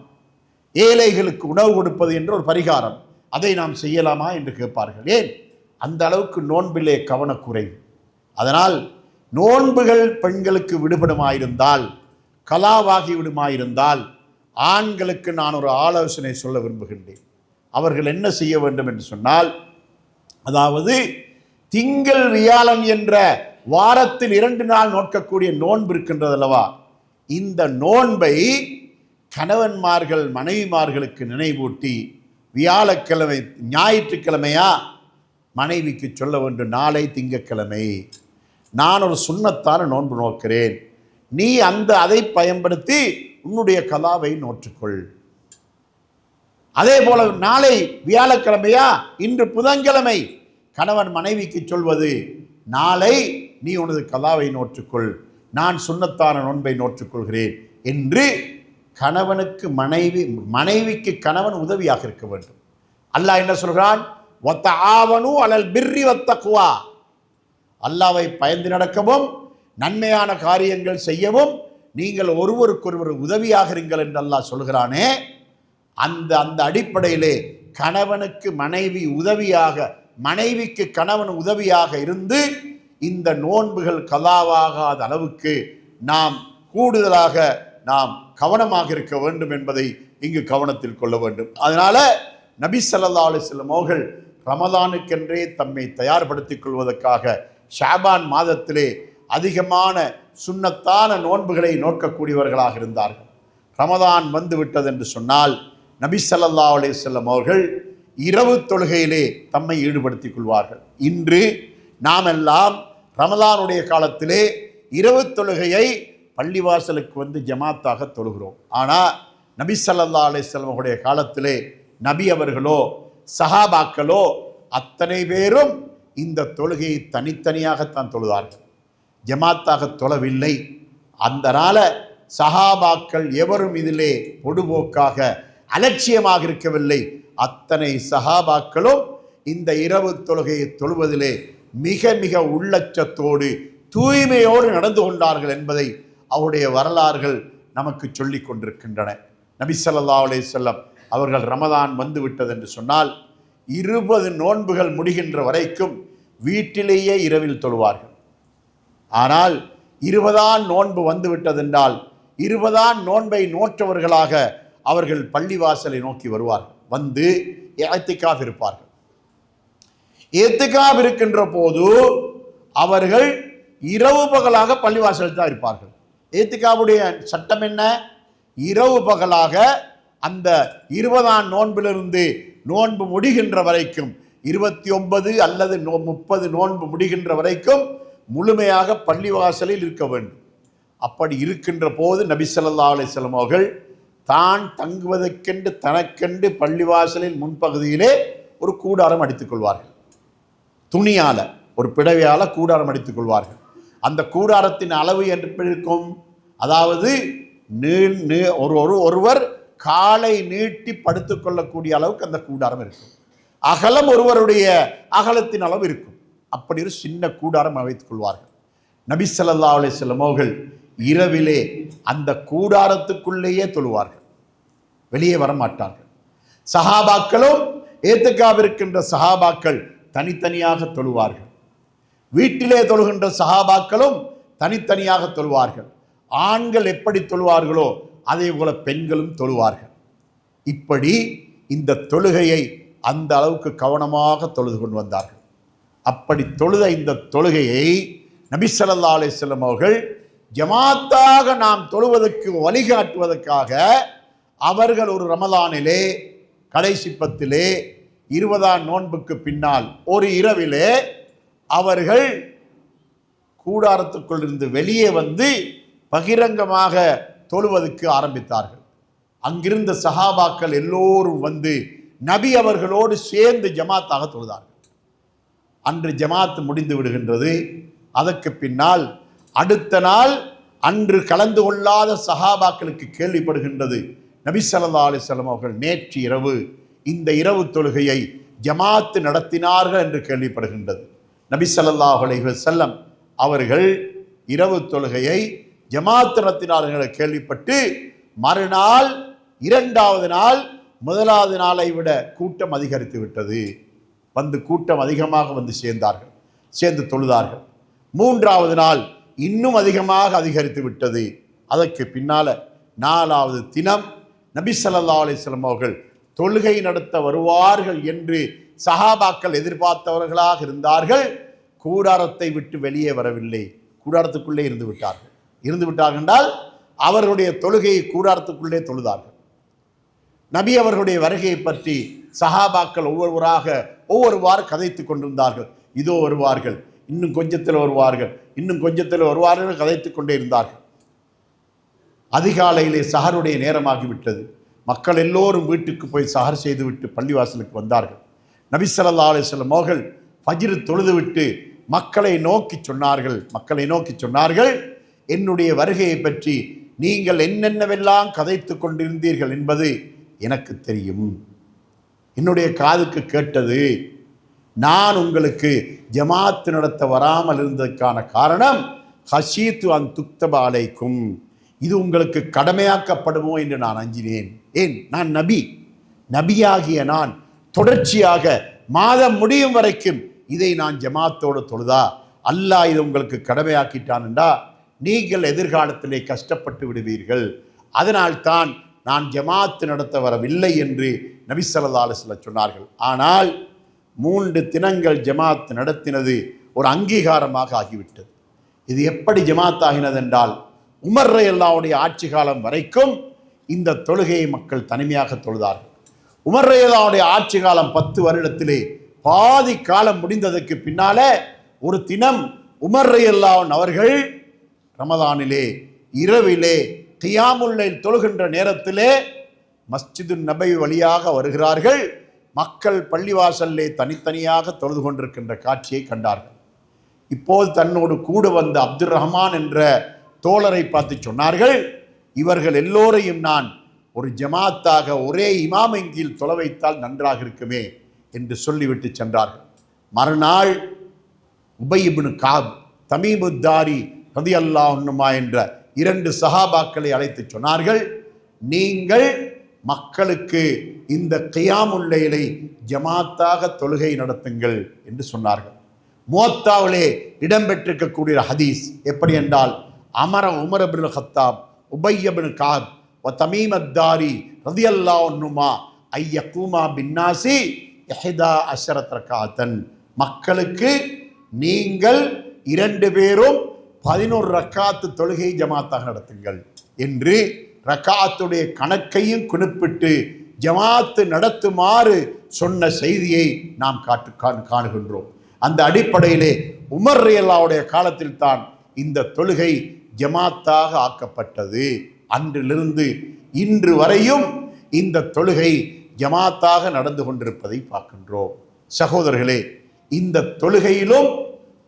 ஏழைகளுக்கு உணவு கொடுப்பது என்ற ஒரு பரிகாரம், அதை நாம் செய்யலாமா என்று கேட்பார்கள். ஏன்? அந்த அளவுக்கு நோன்பிலே கவனக்குறைவு. அதனால் நோன்புகள் பெண்களுக்கு விடுபடுமாயிருந்தால், கலாவாகி விடுமாயிருந்தால், ஆண்களுக்கு நான் ஒரு ஆலோசனை சொல்ல விரும்புகின்றேன். அவர்கள் என்ன செய்ய வேண்டும் என்று சொன்னால், அதாவது திங்கள் வியாழன் என்ற வாரத்தில் 2 நாள் நோக்கக்கூடிய நோன்பு இருக்கின்றது அல்லவா, இந்த நோன்பை கணவன்மார்கள் மனைவிமார்களுக்கு நினைவூட்டி வியாழக்கிழமை, ஞாயிற்றுக்கிழமையா மனைவிக்கு சொல்ல வேண்டும், நாளை திங்கட்கிழமை நான் ஒரு சுன்னத்தான நோன்பு நோக்கிறேன், நீ அதை பயன்படுத்தி உன்னுடைய கலாவை நோற்றுக்கொள். அதே போல நாளை வியாழக்கிழமையா, இன்று புதன்கிழமை கணவன் மனைவிக்கு சொல்வது, நாளை நீ உனது கலாவை நோற்றுக்கொள், நான் சுன்னத்தான நோன்பை நோற்றுக்கொள்கிறேன் என்று கணவனுக்கு மனைவிக்கு கணவன் உதவியாக இருக்க வேண்டும். அல்லாஹ் என்ன சொல்கிறான்? வத்தஆவனு அலல் பிர்ரி வத்தக்வா, அல்லாஹ்வை பயந்து நடக்கவும் நன்மையான காரியங்கள் செய்யவும் நீங்கள் ஒருவருக்கொருவர் உதவியாக இருங்கள் என்று அல்லாஹ் சொல்கிறானே, அந்த அடிப்படையிலே கணவனுக்கு மனைவி உதவியாக, மனைவிக்கு கணவன் உதவியாக இருந்து இந்த நோன்புகள் கலாவாகாத அளவுக்கு நாம் கூடுதலாக நாம் கவனமாக இருக்க வேண்டும் என்பதை இங்கு கவனத்தில் கொள்ள வேண்டும். அதனால நபி ஸல்லல்லாஹு அலைஹி வஸல்லம் அவர்கள் ரமலானுக்கென்றே தம்மை தயார்படுத்திக் கொள்வதற்காக ஷாபான் மாதத்திலே அதிகமான சுன்னத்தான நோன்புகளை நோக்கக்கூடியவர்களாக இருந்தார்கள். ரமலான் வந்து விட்டது என்று சொன்னால் நபி ஸல்லல்லாஹு அலைஹி வஸல்லம் அவர்கள் இரவு தொழுகையிலே தம்மை ஈடுபடுத்திக் கொள்வார்கள். இன்று நாம் எல்லாம் ரமலானுடைய காலத்திலே இரவு தொழுகையை பள்ளிவாசலுக்கு வந்து ஜமாத்தாக தொழுகிறோம். ஆனால் நபி ஸல்லல்லாஹு அலைஹி வஸல்லம் அவருடைய காலத்திலே நபி அவர்களோ சஹாபாக்களோ அத்தனை பேரும் இந்த தொழுகையை தனித்தனியாகத்தான் தொழுதார்கள், ஜமாத்தாக தொழவில்லை. அந்த நாள சஹாபாக்கள் எவரும் இதிலே பொடுபோக்காக அலட்சியமாக இருக்கவில்லை. அத்தனை சஹாபாக்களும் இந்த இரவு தொழுகையை தொழுவதிலே மிக மிக உள்ளச்சத்தோடு தூய்மையோடு நடந்து கொண்டார்கள் என்பதை அவருடைய வரலாறுகள் நமக்கு சொல்லி கொண்டிருக்கின்றன. நபி ஸல்லல்லாஹு அலைஹி வஸல்லம் அவர்கள் ரமதான் வந்து விட்டது என்று சொன்னால் 20 நோன்புகள் முடிகின்ற வரைக்கும் வீட்டிலேயே இரவில் தொழுவார்கள். ஆனால் 20ஆம் நோன்பு வந்து விட்டதென்றால் 20ஆம் நோன்பை நோற்றவர்களாக அவர்கள் பள்ளிவாசலை நோக்கி வருவார்கள். வந்து இஅ்திகாஃப் இருப்பார்கள். இஅ்திகாஃப் இருக்கின்ற போது அவர்கள் இரவு பகலாக பள்ளிவாசல் தான் இருப்பார்கள். இஅ்திகாஃபுடைய சட்டம் என்ன? இரவு பகலாக அந்த 20ஆம் நோன்பிலிருந்து நோன்பு முடிகின்ற வரைக்கும் 29 அல்லது 30 நோன்பு முடிகின்ற வரைக்கும் முழுமையாக பள்ளிவாசலில் இருக்க வேண்டும். அப்படி இருக்கின்ற போது நபி ஸல்லல்லாஹு அலைஹி வஸல்லம் அவர்கள் தான் தங்குவதற்கென்று தனக்கென்று பள்ளிவாசலில் முன்பகுதியிலே ஒரு கூடாரம் அடித்துக் கொள்வார்கள். துணியால ஒரு பிடவையால கூடாரம் அடித்துக் கொள்வார்கள். அந்த கூடாரத்தின் அளவு என்று இருக்கும், அதாவது ஒருவர் காலை நீட்டி படுத்துக் கொள்ளக்கூடிய அளவுக்கு அந்த கூடாரம் இருக்கும். அகலம் ஒருவருடைய அகலத்தின் அளவு இருக்கும். அப்படி ஒரு சின்ன கூடாரம் அமைத்துக் கொள்வார்கள். நபி ஸல்லல்லாஹு அலைஹி வஸல்லம் அவர்கள் இரவிலே அந்த கூடாரத்துக்குள்ளேயே தொழுவார்கள், வெளியே வர மாட்டார்கள். சஹாபாக்களும் இஅ்திகாஃப் இருக்கின்ற சஹாபாக்கள் தனித்தனியாக தொழுவார்கள். வீட்டிலே தொழுகின்ற சஹாபாக்களும் தனித்தனியாக தொழுவார்கள். ஆண்கள் எப்படி தொழுவார்களோ அதே போல பெண்களும் தொழுவார்கள். இப்படி இந்த தொழுகையை அந்த அளவுக்கு கவனமாக தொழுது கொண்டு வந்தார்கள். அப்படி தொழுத இந்த தொழுகையை நபி ஸல்லல்லாஹு அலைஹி வஸல்லம் அவர்கள் ஜமாத்தாக நாம் தொழுவதற்கு வழிகாட்டுவதற்காக அவர்கள் ஒரு ரமலானிலே கடைசி பத்திலே 20ஆம் நோன்புக்கு பின்னால் ஒரு இரவிலே அவர்கள் கூடாரத்துக்குள் இருந்து வெளியே வந்து பகிரங்கமாக தொழுவதற்கு ஆரம்பித்தார்கள். அங்கிருந்த சஹாபாக்கள் எல்லோரும் வந்து நபி அவர்களோடு சேர்ந்து ஜமாத்தாக தொழுதார்கள். அன்று ஜமாத் முடிந்து விடுகின்றது. அதற்கு பின்னால் அடுத்த நாள் அன்று கலந்து கொள்ளாத சஹாபாக்களுக்கு கேள்விப்படுகின்றது, நபி ஸல்லல்லாஹு அலைஹி வஸல்லம் அவர்கள் நேற்று இரவு இந்த இரவு தொழுகையை ஜமாத் நடத்தினார்கள் என்று கேள்விப்படுகின்றது. நபி ஸல்லல்லாஹு அலைஹி வஸல்லம் அவர்கள் இரவு தொழுகையை ஜமாத் நடத்தினார்கள் கேள்விப்பட்டு மறுநாள் 2வது நாள் 1வது நாளை விட கூட்டம் அதிகரித்து விட்டது. வந்து கூட்டம் அதிகமாக வந்து சேர்ந்து தொழுதார்கள். 3வது நாள் இன்னும் அதிகமாக அதிகரித்து விட்டது. அதற்கு பின்னால 4வது தினம் நபி ஸல்லல்லாஹு அலைஹி வஸல்லம் அவர்கள் தொழுகை நடத்த வருவார்கள் என்று சஹாபாக்கள் எதிர்பார்த்தவர்களாக இருந்தார்கள். கூடாரத்தை விட்டு வெளியே வரவில்லை, கூடாரத்துக்குள்ளே இருந்து விட்டார்கள் என்றால் அவர்களுடைய தொழுகையை கூடாரத்துக்குள்ளே தொழுதார்கள். நபி அவர்களுடைய வருகையை பற்றி சஹாபாக்கள் ஒவ்வொருவாறு கதைத்து கொண்டிருந்தார்கள். இதோ வருவார்கள், இன்னும் கொஞ்சத்தில் வருவார்கள் கதைத்து கொண்டே இருந்தார்கள். அதிகாலையிலே சஹருடைய நேரமாகிவிட்டது. மக்கள் எல்லோரும் வீட்டுக்கு போய் சஹர் செய்துவிட்டு பள்ளிவாசலுக்கு வந்தார்கள். நபி ஸல்லல்லாஹு அலைஹி வஸல்லம் அவர்கள் ஃபஜ்ர் தொழுதுவிட்டு மக்களை நோக்கி சொன்னார்கள், என்னுடைய வருகையை பற்றி நீங்கள் என்னென்னவெல்லாம் கதைத்து கொண்டிருந்தீர்கள் என்பது எனக்கு தெரியும். என்னுடைய காதுக்கு கேட்டது. நான் உங்களுக்கு ஜமாத் நடத்த வராமல் இருந்ததற்கான காரணம் ஹஷீத்து அன் துக்தப அலைக்கும், இது உங்களுக்கு கடமையாக்கப்படுமோ என்று நான் அஞ்சினேன். ஏன்? நான் நபியாகிய நான் தொடர்ச்சியாக மாதம் முடியும் வரைக்கும் இதை நான் ஜமாத்தோடு தொழுதா அல்லாஹ் இது உங்களுக்கு கடமையாக்கிட்டான் என்றா நீங்கள் எதிர்காலத்திலே கஷ்டப்பட்டு விடுவீர்கள். அதனால்தான் நான் ஜமாத் நடத்த வரவில்லை என்று நபி ஸல்லல்லாஹு அலைஹி வஸல்லம் சொன்னார்கள். ஆனால் 3 தினங்கள் ஜமாத் நடத்தினது ஒரு அங்கீகாரமாக ஆகிவிட்டது. இது எப்படி ஜமாத் ஆகினது என்றால், உமர் ரலியல்லாஹுடைய ஆட்சி காலம் வரைக்கும் இந்த தொழுகையை மக்கள் தனிமையாக தொழுதார்கள். உமர் ரலியல்லாஹுடைய ஆட்சி காலம் 10 வருடத்திலே பாதி காலம் முடிந்ததற்கு பின்னாலே ஒரு தினம் உமர் ரலியல்லாஹு அவர்கள் ரமதானிலே இரவிலே கியாமுல் லைல் தொழுகின்ற நேரத்திலே மஸ்ஜிது நபவி வழியாக வருகிறார்கள். மக்கள் பள்ளிவாசல்லே தனித்தனியாக தொழுது கொண்டிருக்கின்ற காட்சியை கண்டார்கள். இப்போது தன்னோடு கூட வந்த அப்துர் ரஹ்மான் என்ற தோழரை பார்த்து சொன்னார்கள், இவர்கள் எல்லோரையும் நான் ஒரு ஜமாத்தாக ஒரே இமாமின் கீழ் தொலை வைத்தால் நன்றாக இருக்குமே என்று சொல்லிவிட்டு சென்றார்கள். மறுநாள் உபய் இப்னு காப், தமீமுத்தாரி ரலியல்லாஹு அன்ஹுமா என்ற 2 சஹாபாக்களை அழைத்து சொன்னார்கள், நீங்கள் மக்களுக்கு இந்த கியாமுல் லைலை ஜமாத்தாக தொழுகை நடத்துங்கள் என்று சொன்னார்கள். முவத்தாவிலே இடம்பெற்றிருக்கக்கூடிய ஹதீஸ் எப்படி என்றால், அமர உமர் இப்னுல் கத்தாப், உபய் இப்னு காப் வ தமீமுத்தாரி ரலியல்லாஹு அன்ஹுமா ஐயகூமா பின்னாசி 11 ரக்காத்தன், மக்களுக்கு நீங்கள் 2 பேரும் 11 ரக்காத்து தொழுகை ஜமாத்தாக நடத்துங்கள் என்று ரக்காத்துடைய கணக்கையும் குறிப்பிட்டு ஜமாத்து நடத்துமாறு சொன்ன செய்தியை நாம் காணுகின்றோம். அந்த அடிப்படையிலே உமர் ரலியல்லாஹுடைய காலத்தில் தான் இந்த தொழுகை ஜமாத்தாக ஆக்கப்பட்டது. அன்றிலிருந்து இன்று வரையும் இந்த தொழுகை ஜமாத்தாக நடந்து கொண்டிருப்பதை பார்க்கின்றோம். சகோதரர்களே, இந்த தொழுகையிலும்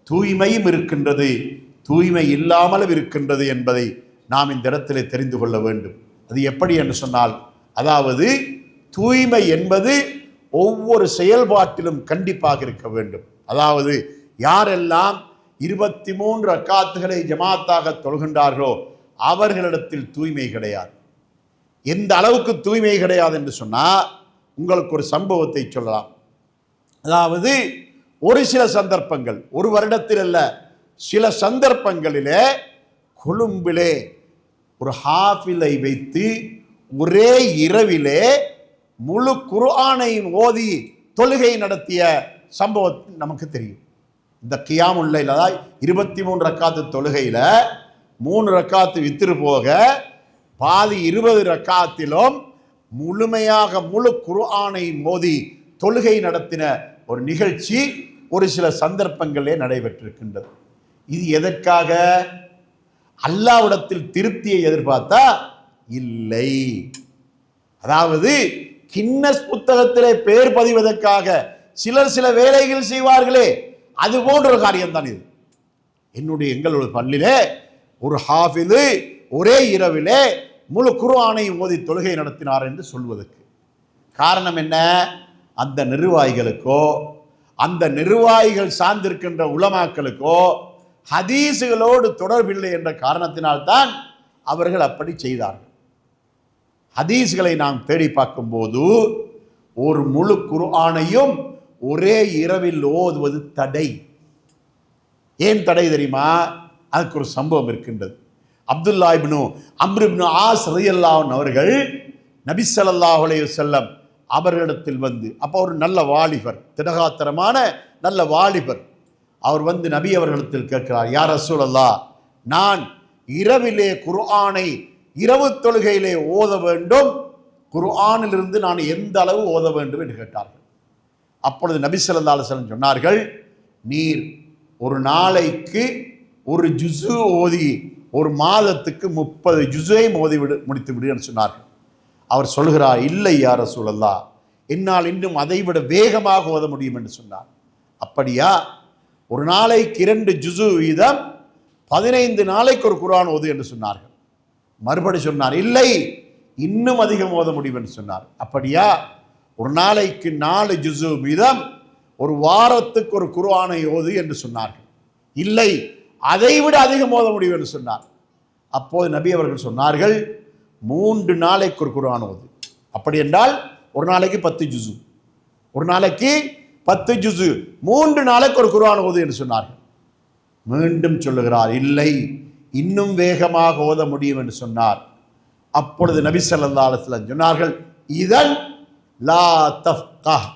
தூய்மையும் இருக்கின்றது, தூய்மை இல்லாமலும் இருக்கின்றது என்பதை நாம் இந்த இடத்திலே தெரிந்து கொள்ள வேண்டும். அது எப்படி என்று சொன்னால், அதாவது தூய்மை என்பது ஒவ்வொரு செயல்பாட்டிலும் கண்டிப்பாக இருக்க வேண்டும். அதாவது யாரெல்லாம் 23 ரக்காத்துகளை ஜமாத்தாக தொழுகின்றார்களோ அவர்களிடத்தில் தூய்மை கிடையாது. எந்த அளவுக்கு தூய்மை கிடையாது என்று சொன்னால், உங்களுக்கு ஒரு சம்பவத்தை சொல்லலாம். அதாவது ஒரு சில சந்தர்ப்பங்கள், ஒரு வருடத்தில் அல்ல, சில சந்தர்ப்பங்களிலே கொழும்பிலே ஒரு ஹாஃபிலை வைத்து ஒரே இரவிலே முழு குர்ஆனை ஓதி தொழுகை நடத்திய சம்பவம் நமக்கு தெரியும். இந்த கியாமுல் லைல், அதாவது 23 ரக்காத்து தொழுகையில் 3 ரக்காத்து வித்திரு போக பாதி 20 ரக்காத்திலும் முழுமையாக முழு குர்ஆனை மோதி தொழுகை நடத்தின ஒரு நிகழ்ச்சி ஒரு சில சந்தர்ப்பங்களே நடைபெற்றிருக்கின்றது. இது எதற்காக? அல்லாஹ்விடத்தில் திருப்தியை எதிர்பார்த்தா இல்லை. அதாவது கின்னஸ் புத்தகத்திலே பெயர் பதிவதற்காக சிலர் சில வேலைகள் செய்வார்களே, அது போன்ற ஒரு காரியம்தான் இது. எங்களுடைய பள்ளியிலே ஒரு ஹாஃபிது ஒரே இரவிலே முழு குர்ஆனை ஓதி தொழுகை நடத்தினார் என்று சொல்வதற்கு காரணம் என்ன? அந்த நிர்வாகிகளுக்கோ அந்த நிர்வாகிகள் சார்ந்திருக்கின்ற உலமாக்களுக்கோ ஹதீஸுகளோடு தொடர்பில்லை என்ற காரணத்தினால்தான் அவர்கள் அப்படி செய்தார்கள். ஹதீஸ்களை நாம் தேடி பார்க்கும்போது ஒரு முழு குர்ஆனையும் ஒரே இரவில் ஓதுவது தடை. ஏன் தடை தெரியுமா? அதுக்கு ஒரு சம்பவம் இருக்கின்றது. அப்துல்லா இப்னு அம்ர் இப்னு ஆஸ் ரலியல்லாஹு அன்ஹு அவர்கள் நபி ஸல்லல்லாஹு அலைஹி வஸல்லம் அவர்களிடத்தில் வந்து, அப்போ ஒரு நல்ல வாலிபர், திடகாத்திரமான நல்ல வாலிபர், அவர் வந்து நபி அவர்களிடத்தில் கேட்கிறார், யா ரசூலல்லாஹ், நான் இரவிலே குர்ஆனை இரவு தொழுகையிலே ஓத வேண்டும், குர்ஆனிலிருந்து நான் எந்த அளவு ஓத வேண்டும் என்று கேட்டார்கள். அப்பொழுது நபி ஸல்லல்லாஹு அலைஹி வஸல்லம் சொன்னார்கள், நீர் ஒரு நாளைக்கு ஒரு ஜுஸு ஓதி ஒரு மாதத்துக்கு 30 ஜுஸை ஓதி முடித்து விடு என்று சொன்னார்கள். அவர் சொல்கிறார், இல்லை யா ரசூலல்லாஹ், என்னால் இன்னும் அதைவிட வேகமாக ஓத முடியும் என்று சொன்னார். அப்படியா? ஒரு நாளைக்கு 2 ஜுஸு வீதம் 15 நாளைக்கு ஒரு குர்ஆன் ஓது என்று சொன்னார்கள். மறுபடி சொன்னார், இல்லை, இன்னும் அதிகம் ஓத முடியும் என்று சொன்னார். அப்படியா? ஒரு நாளைக்கு 4 ஜுஸு வீதம் ஒரு வாரத்துக்கு ஒரு குர்ஆனை ஓது என்று சொன்னார்கள். இல்லை, அதைவிட அதிகம் ஓத முடியும் என்று சொன்னார். அப்போது நபி அவர்கள் சொன்னார்கள், 3 நாளைக்கு ஒரு குர்ஆன் ஓது. அப்படி என்றால் ஒரு நாளைக்கு 10 ஜுஸு, ஒரு நாளைக்கு 10 ஜுஸு, 3 நாளைக்கு ஒரு குர்ஆன் ஓது என்று சொன்னார்கள். மீண்டும் சொல்லுகிறார், இல்லை, இன்னும் வேகமாக ஓத முடியும் என்று சொன்னார். அப்பொழுது நபி ஸல்லல்லாஹு அலைஹி வஸல்லம் சொன்னார்கள், இதன் லா தஃப்கஹ்,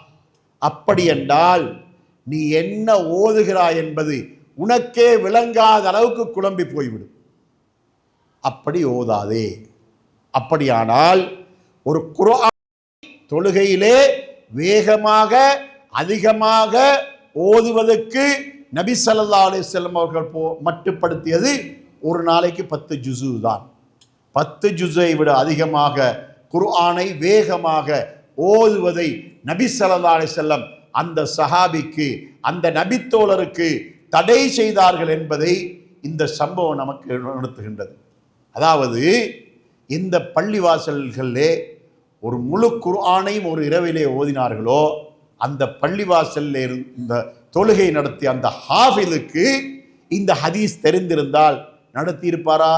அப்படி என்றால் நீ என்ன ஓதுகிறாய் என்பது உனக்கே விளங்காத அளவுக்கு குழம்பி போய்விடும், அப்படி ஓதாதே. அப்படியானால் ஒரு குர்ஆன் தொழுகையிலே வேகமாக அதிகமாக ஓதுவதற்கு நபி ஸல்லல்லாஹு அலைஹி வஸல்லம் அவர்கள் மட்டுப்படுத்தியது ஒரு நாளைக்கு 10 ஜுஸு தான். 10 ஜுஸை விட அதிகமாக குர்ஆனை வேகமாக ஓதுவதை நபி ஸல்லல்லாஹு அலைஹி வஸல்லம் அந்த சஹாபிக்கு, அந்த நபித்தோழருக்கு தடை செய்தார்கள் என்பதை இந்த சம்பவம் நமக்கு உணர்த்துகின்றது. அதாவது எந்த பள்ளிவாசல்களிலே ஒரு முழு குர்ஆனையும் ஒரு இரவிலே ஓதினார்களோ அந்த பள்ளிவாசலில் இருந்த தொழுகை நடத்திய அந்த ஹாஃபிலுக்கு இந்த ஹதீஸ் தெரிந்திருந்தால் நடத்தியிருப்பாரா?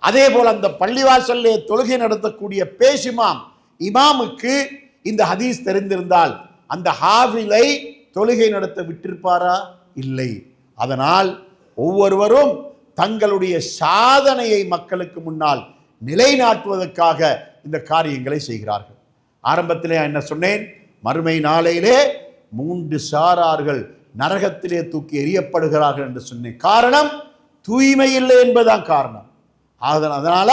அதே போல் அந்த பள்ளிவாசலிலே தொழுகை நடத்தக்கூடிய பேஷிமாம் இமாமுக்கு இந்த ஹதீஸ் தெரிந்திருந்தால் அந்த ஹாஃபிலை தொழுகை நடத்த விட்டிருப்பாரா? இல்லை. அதனால் ஒவ்வொருவரும் தங்களுடைய சாதனையை மக்களுக்கு முன்னால் நிலைநாட்டுவதற்காக இந்த காரியங்களை செய்கிறார்கள். ஆரம்பத்திலே என்ன சொன்னேன்? மறுமை நாளையிலே 3 சாரார்கள் நரகத்திலே தூக்கி எறியப்படுகிறார்கள் என்று சொன்னேன். காரணம் தூய்மை இல்லை என்பதுதான் காரணம். அதனால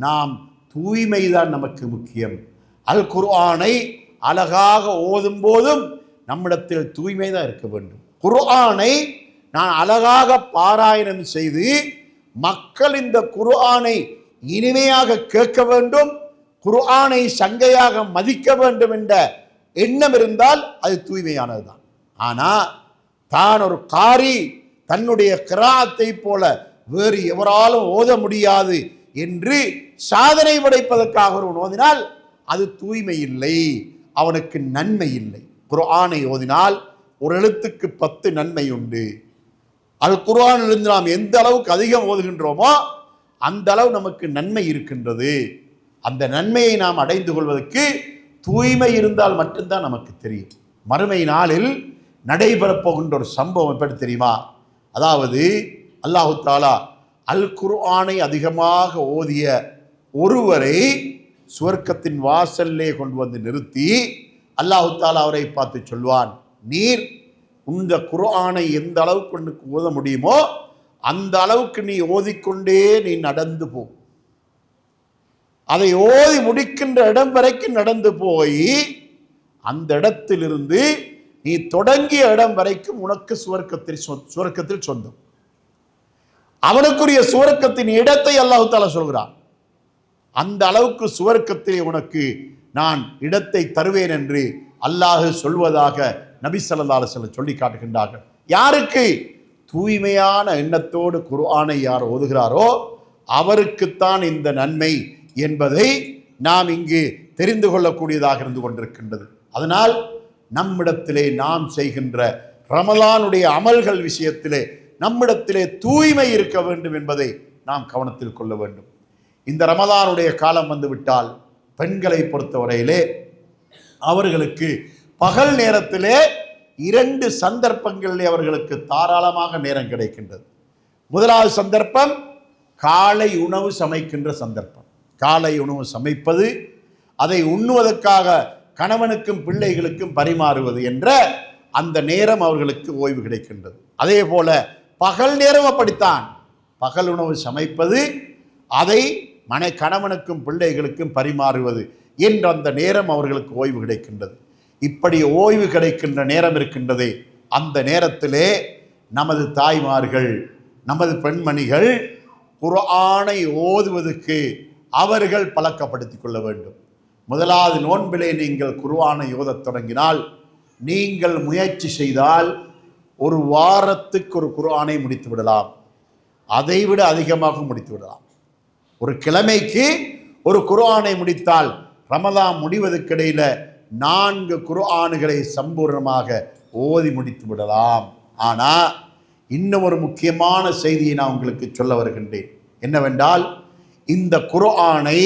நாம் தூய்மைதான் நமக்கு முக்கியம். அல் குர்ஆனை அழகாக ஓதும் போதும் நம்மிடத்தில் தூய்மை தான் இருக்க வேண்டும். குர்ஆனை நான் அழகாக பாராயணம் செய்து மக்கள் இந்த குர்ஆனை இனிமையாக கேட்க வேண்டும், குர்ஆனை சங்கையாக மதிக்க வேண்டும் என்ற எண்ணம் இருந்தால் அது தூய்மையானதுதான். ஆனால் தான் ஒரு காரி தன்னுடைய கிராத்தை போல வேறு எவராலும் ஓத முடியாது என்று சாதனை படைப்பதற்காக ஒரு ஓதினால் அது தூய்மை இல்லை, அவனுக்கு நன்மை இல்லை. குர்ஆனை ஓதினால் ஒரு எழுத்துக்கு 10 நன்மை உண்டு. அல் குர்ஆனிலிருந்து நாம் எந்த அளவுக்கு அதிகம் ஓதுகின்றோமோ அந்த அளவு நமக்கு நன்மை இருக்கின்றது. அந்த நன்மையை நாம் அடைந்து கொள்வதற்கு தூய்மை இருந்தால் மட்டும்தான் நமக்கு தெரியும். மறுமை நாளில் நடைபெறப் போகின்ற ஒரு சம்பவம் எப்படி தெரியுமா? அதாவது அல்லாஹு தாலா அல் குர்ஆனை அதிகமாக ஓதிய ஒருவரை சுவர்க்கத்தின் வாசல்லே கொண்டு வந்து நிறுத்தி அல்லாஹு தாலா அவரை பார்த்து சொல்வான், நீர் இந்த குர்ஆனை எந்த அளவுக்கு ஓத முடியுமோ அந்த அளவுக்கு நீ ஓதிக்கொண்டே நீ நடந்து போ. அதை ஓதி முடிக்கின்ற இடம் வரைக்கும் நடந்து போய் அந்த இடத்திலிருந்து நீ தொடங்கிய இடம் வரைக்கும் உனக்கு சுவர்க்கத்தில் சொந்தம். அவனுக்குரிய சுவர்க்கத்தின் இடத்தை அல்லாஹு தாலா சொல்கிறான். அந்த அளவுக்கு சுவர்க்கத்திலே உனக்கு நான் இடத்தை தருவேன் என்று அல்லாஹ் சொல்வதாக நபி ஸல்லல்லாஹு அலைஹி வஸல்லம் சொல்லி காட்டுகின்றார்கள். யாருக்கு? தூய்மையான எண்ணத்தோடு குர்ஆனை யார் ஓதுகிறாரோ அவருக்குத்தான் இந்த நன்மை என்பதை நாம் இங்கு தெரிந்து கொள்ளக்கூடியதாக இருந்து கொண்டிருக்கின்றது. அதனால் நம்மிடத்திலே நாம் செய்கின்ற ரமலானுடைய அமல்கள் விஷயத்திலே நம்மிடத்திலே தூய்மை இருக்க வேண்டும் என்பதை நாம் கவனத்தில் கொள்ள வேண்டும். இந்த ரமலானுடைய காலம் வந்துவிட்டால் பெண்களை பொறுத்தவரையிலே அவர்களுக்கு பகல் நேரத்திலே 2 சந்தர்ப்பங்களிலே அவர்களுக்கு தாராளமாக நேரம் கிடைக்கின்றது. முதலாவது சந்தர்ப்பம் காலை உணவு சமைக்கின்ற சந்தர்ப்பம். காலை உணவு சமைப்பது, அதை உண்ணுவதற்காக கணவனுக்கும் பிள்ளைகளுக்கும் பரிமாறுவது என்ற அந்த நேரம் அவர்களுக்கு ஓய்வு கிடைக்கின்றது. அதே போல பகல் நேரம் அப்படித்தான். பகல் உணவு சமைப்பது, அதை கணவனுக்கும் பிள்ளைகளுக்கும் பரிமாறுவது என்ற அந்த நேரம் அவர்களுக்கு ஓய்வு கிடைக்கின்றது. இப்படி ஓய்வு கிடைக்கின்ற நேரம் இருக்கின்றதே, அந்த நேரத்திலே நமது தாய்மார்கள், நமது பெண்மணிகள் குர்ஆனை ஓதுவதற்கு அவர்கள் பழக்கப்படுத்திக் கொள்ள வேண்டும். முதலாவது நோன்பிலே நீங்கள் குர்ஆனை ஓதத் தொடங்கினால், நீங்கள் முயற்சி செய்தால் ஒரு வாரத்துக்கு ஒரு குர்ஆனை முடித்து விடலாம், அதைவிட அதிகமாக முடித்து விடலாம். ஒரு கிழமைக்கு ஒரு குர்ஆனை முடித்தால் ரமலான் முடிவதற்கிடையில 4 குர்ஆன்களை சம்பூர்ணமாக ஓதி முடித்து விடலாம். ஆனால் இன்னும் ஒரு முக்கியமான செய்தியை நான் உங்களுக்கு சொல்ல வருகின்றேன். என்னவென்றால், இந்த குர்ஆனை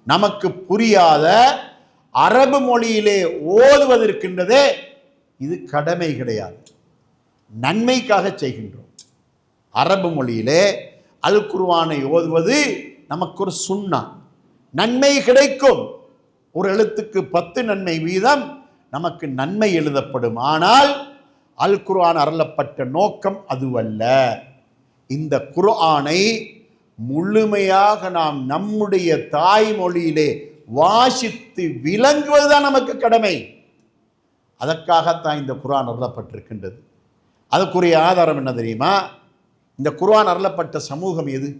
நமக்கு புரியாத அரபு மொழியிலே ஓதுவதற்கின்றதே, இது கடமை கிடையாது, நன்மைக்காக செய்கின்றோம். அரபு மொழியிலே அல் குர்ஆனை ஓதுவது நமக்கு ஒரு சுன்னா, நன்மை கிடைக்கும். ஒரு எழுத்துக்கு 10 நன்மை வீதம் நமக்கு நன்மை எழுதப்படும். ஆனால் அல் குர்ஆன் அருளப்பட்ட நோக்கம் அதுவல்ல. இந்த குர்ஆனை முழுமையாக நாம் நம்முடைய தாய்மொழியிலே வாசித்து விளங்குவதுதான் நமக்கு கடமை. அதற்காகத்தான் இந்த குர்ஆன் அருளப்பட்டிருக்கின்றது. அதற்குரிய ஆதாரம் என்ன தெரியுமா? இந்த குர்ஆன் அருளப்பட்ட சமூகம் எது?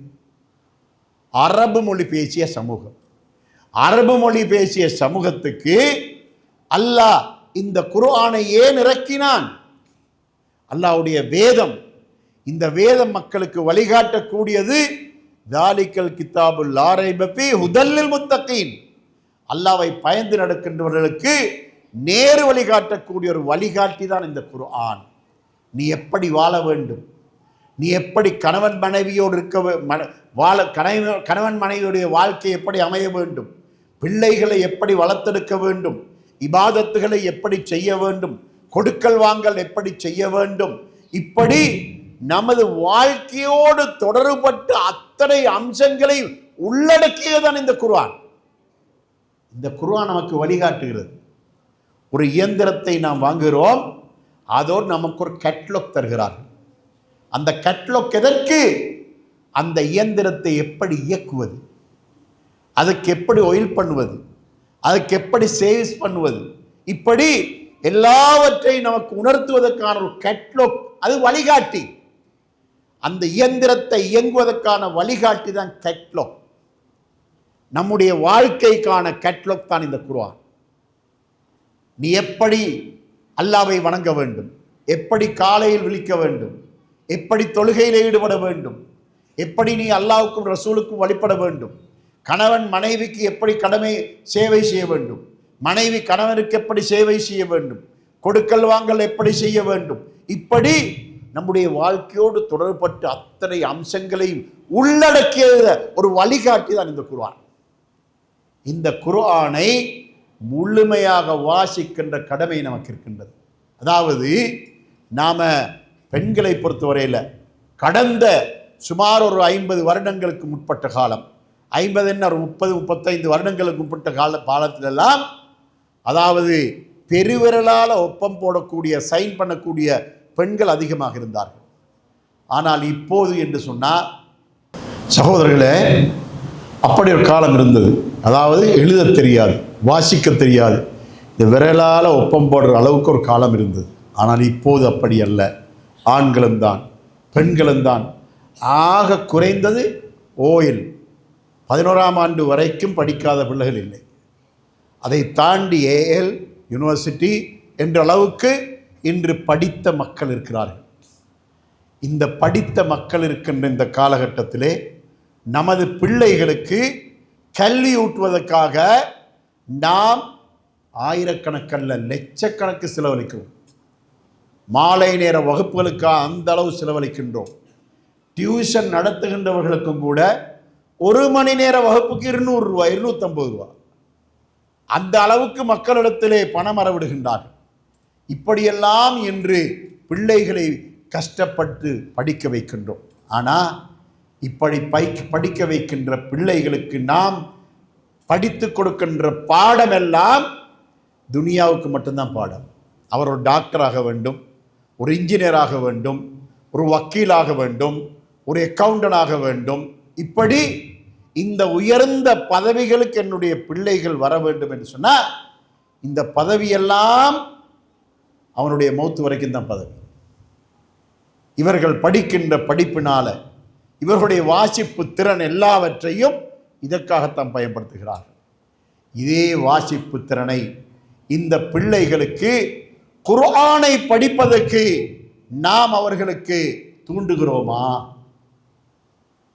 அரபு மொழி பேசிய சமூகம். அரபு மொழி பேசிய சமூகத்துக்கு அல்லாஹ் இந்த குர்ஆனை ஏன் இறக்கினான்? அல்லாஹ்வுடைய வேதம், இந்த வேதம் மக்களுக்கு வழிகாட்டக்கூடியது, தாலிக்கல் கித்தாபுல் லா ரைப ஃபீஹி ஹுதல் லில் முத்தகீன். அல்லாஹ்வை பயந்து நடக்கின்றவர்களுக்கு நேரு வழிகாட்டக்கூடிய ஒரு வழிகாட்டி தான் இந்த குர்ஆன். நீ எப்படி வாழ வேண்டும், நீ எப்படி கணவன் மனைவியோடு கணவன் மனைவியுடைய வாழ்க்கை எப்படி அமைய வேண்டும், பிள்ளைகளை எப்படி வளர்த்தெடுக்க வேண்டும், இபாதத்துகளை எப்படி செய்ய வேண்டும், கொடுக்கல் வாங்கல் எப்படி செய்ய வேண்டும், இப்படி நமது வாழ்க்கையோடு தொடர்பட்ட அத்தனை அம்சங்களை உள்ளடக்கியதான் இந்த குர்ஆன். இந்த குர்ஆன் நமக்கு வழிகாட்டுகிறது. ஒரு இயந்திரத்தை நாம் வாங்குகிறோம், அதோடு நமக்கு ஒரு கேட்லாக் தருகிறார்கள். அந்த கேட்லாக் எதற்கு? அந்த இயந்திரத்தை எப்படி இயக்குவது, அதுக்கு எப்படி ஆயில் பண்ணுவது, அதுக்கு எப்படி சேவ்ஸ் பண்ணுவது, இப்படி எல்லாவற்றையும் நமக்கு உணர்த்துவதற்கான ஒரு கேட்லாக், அது வழிகாட்டி. அந்த இயந்திரத்தை இயங்குவதற்கான வழிகாட்டி தான் கேட்லாக். நம்முடைய வாழ்க்கைக்கான கேட்லாக் தான் இந்த குர்ஆன். நீ எப்படி அல்லாஹ்வை வணங்க வேண்டும், எப்படி காலையில் விழிக்க வேண்டும், எப்படி தொழுகையில் ஈடுபட வேண்டும், எப்படி நீ அல்லாஹ்வுக்கும் ரசூலுக்கும் வழிபட வேண்டும், கணவன் மனைவிக்கு எப்படி கடமை சேவை செய்ய வேண்டும், மனைவி கணவனுக்கு எப்படி சேவை செய்ய வேண்டும், கொடுக்கல் வாங்கல் எப்படி செய்ய வேண்டும், இப்படி நம்முடைய வாழ்க்கையோடு தொடர்பட்ட அத்தனை அம்சங்களையும் உள்ளடக்கிய ஒரு வழிகாட்டி தான் இந்த குர்ஆன். இந்த குர்ஆனை முழுமையாக வாசிக்கின்ற கடமை நமக்கு இருக்கின்றது. அதாவது நாம பெண்களை பொறுத்தவரையில் கடந்த சுமார் ஒரு 50 வருடங்களுக்கு முற்பட்ட காலம், 50 என்ன ஒரு 30-35 வருடங்களுக்கு முற்பட்ட காலத்திலெல்லாம், அதாவது பெருவிரலால் ஒப்பம் போடக்கூடிய சைன் பண்ணக்கூடிய பெண்கள் அதிகமாக இருந்தார்கள். ஆனால் இப்போது என்று சொன்னால் சகோதரர்களே, அப்படி ஒரு காலம் இருந்தது. அதாவது எழுத தெரியாது, வாசிக்க தெரியாது, இந்த விரலால் ஒப்பம் போடுற அளவுக்கு ஒரு காலம் இருந்தது. ஆனால் இப்போது அப்படி அல்ல. ஆண்களும் தான் பெண்களும் தான். ஆக குறைந்தது ஓயில் 11ஆம் ஆண்டு வரைக்கும் படிக்காத பிள்ளைகள் இல்லை. அதை தாண்டி ஏஎல் யூனிவர்சிட்டி என்ற அளவுக்கு இன்று படித்த மக்கள் இருக்கிறார்கள். இந்த படித்த மக்கள் இருக்கின்ற இந்த காலகட்டத்திலே நமது பிள்ளைகளுக்கு கல்வி ஊட்டுவதற்காக நாம் ஆயிரக்கணக்கல்ல லட்சக்கணக்கு செலவழிக்கிறோம். மாலை நேர வகுப்புகளுக்காக அந்த அளவு செலவழிக்கின்றோம். டியூஷன் நடத்துகின்றவர்களுக்கும் கூட 1 மணி நேர வகுப்புக்கு 200 ரூபாய், 250 ரூபா, அந்த அளவுக்கு மக்களிடத்திலே பணம் அறவிடுகின்றார்கள். இப்படியெல்லாம் இன்று பிள்ளைகளை கஷ்டப்பட்டு படிக்க வைக்கின்றோம். ஆனால் இப்படி படிக்க வைக்கின்ற பிள்ளைகளுக்கு நாம் படித்து கொடுக்கின்ற பாடமெல்லாம் துனியாவுக்கு மட்டும்தான் பாடம். அவர் ஒரு டாக்டராக வேண்டும், ஒரு இன்ஜினியராக வேண்டும், ஒரு வக்கீலாக வேண்டும், ஒரு அக்கவுண்டனாக வேண்டும், இப்படி இந்த உயர்ந்த பதவிகளுக்கு என்னுடைய பிள்ளைகள் வர வேண்டும் என்று சொன்னால் இந்த பதவியெல்லாம் அவனுடைய மௌத்து வரைக்கும் தான் பதவி. இவர்கள் படிக்கின்ற படிப்பினால இவர்களுடைய வாசிப்பு திறன் எல்லாவற்றையும் இதற்காகத்தான் பயன்படுத்துகிறார்கள். இதே வாசிப்பு திறனை இந்த பிள்ளைகளுக்கு குர்ஆனை படிப்பதற்கு நாம் அவர்களுக்கு தூண்டுகிறோமா?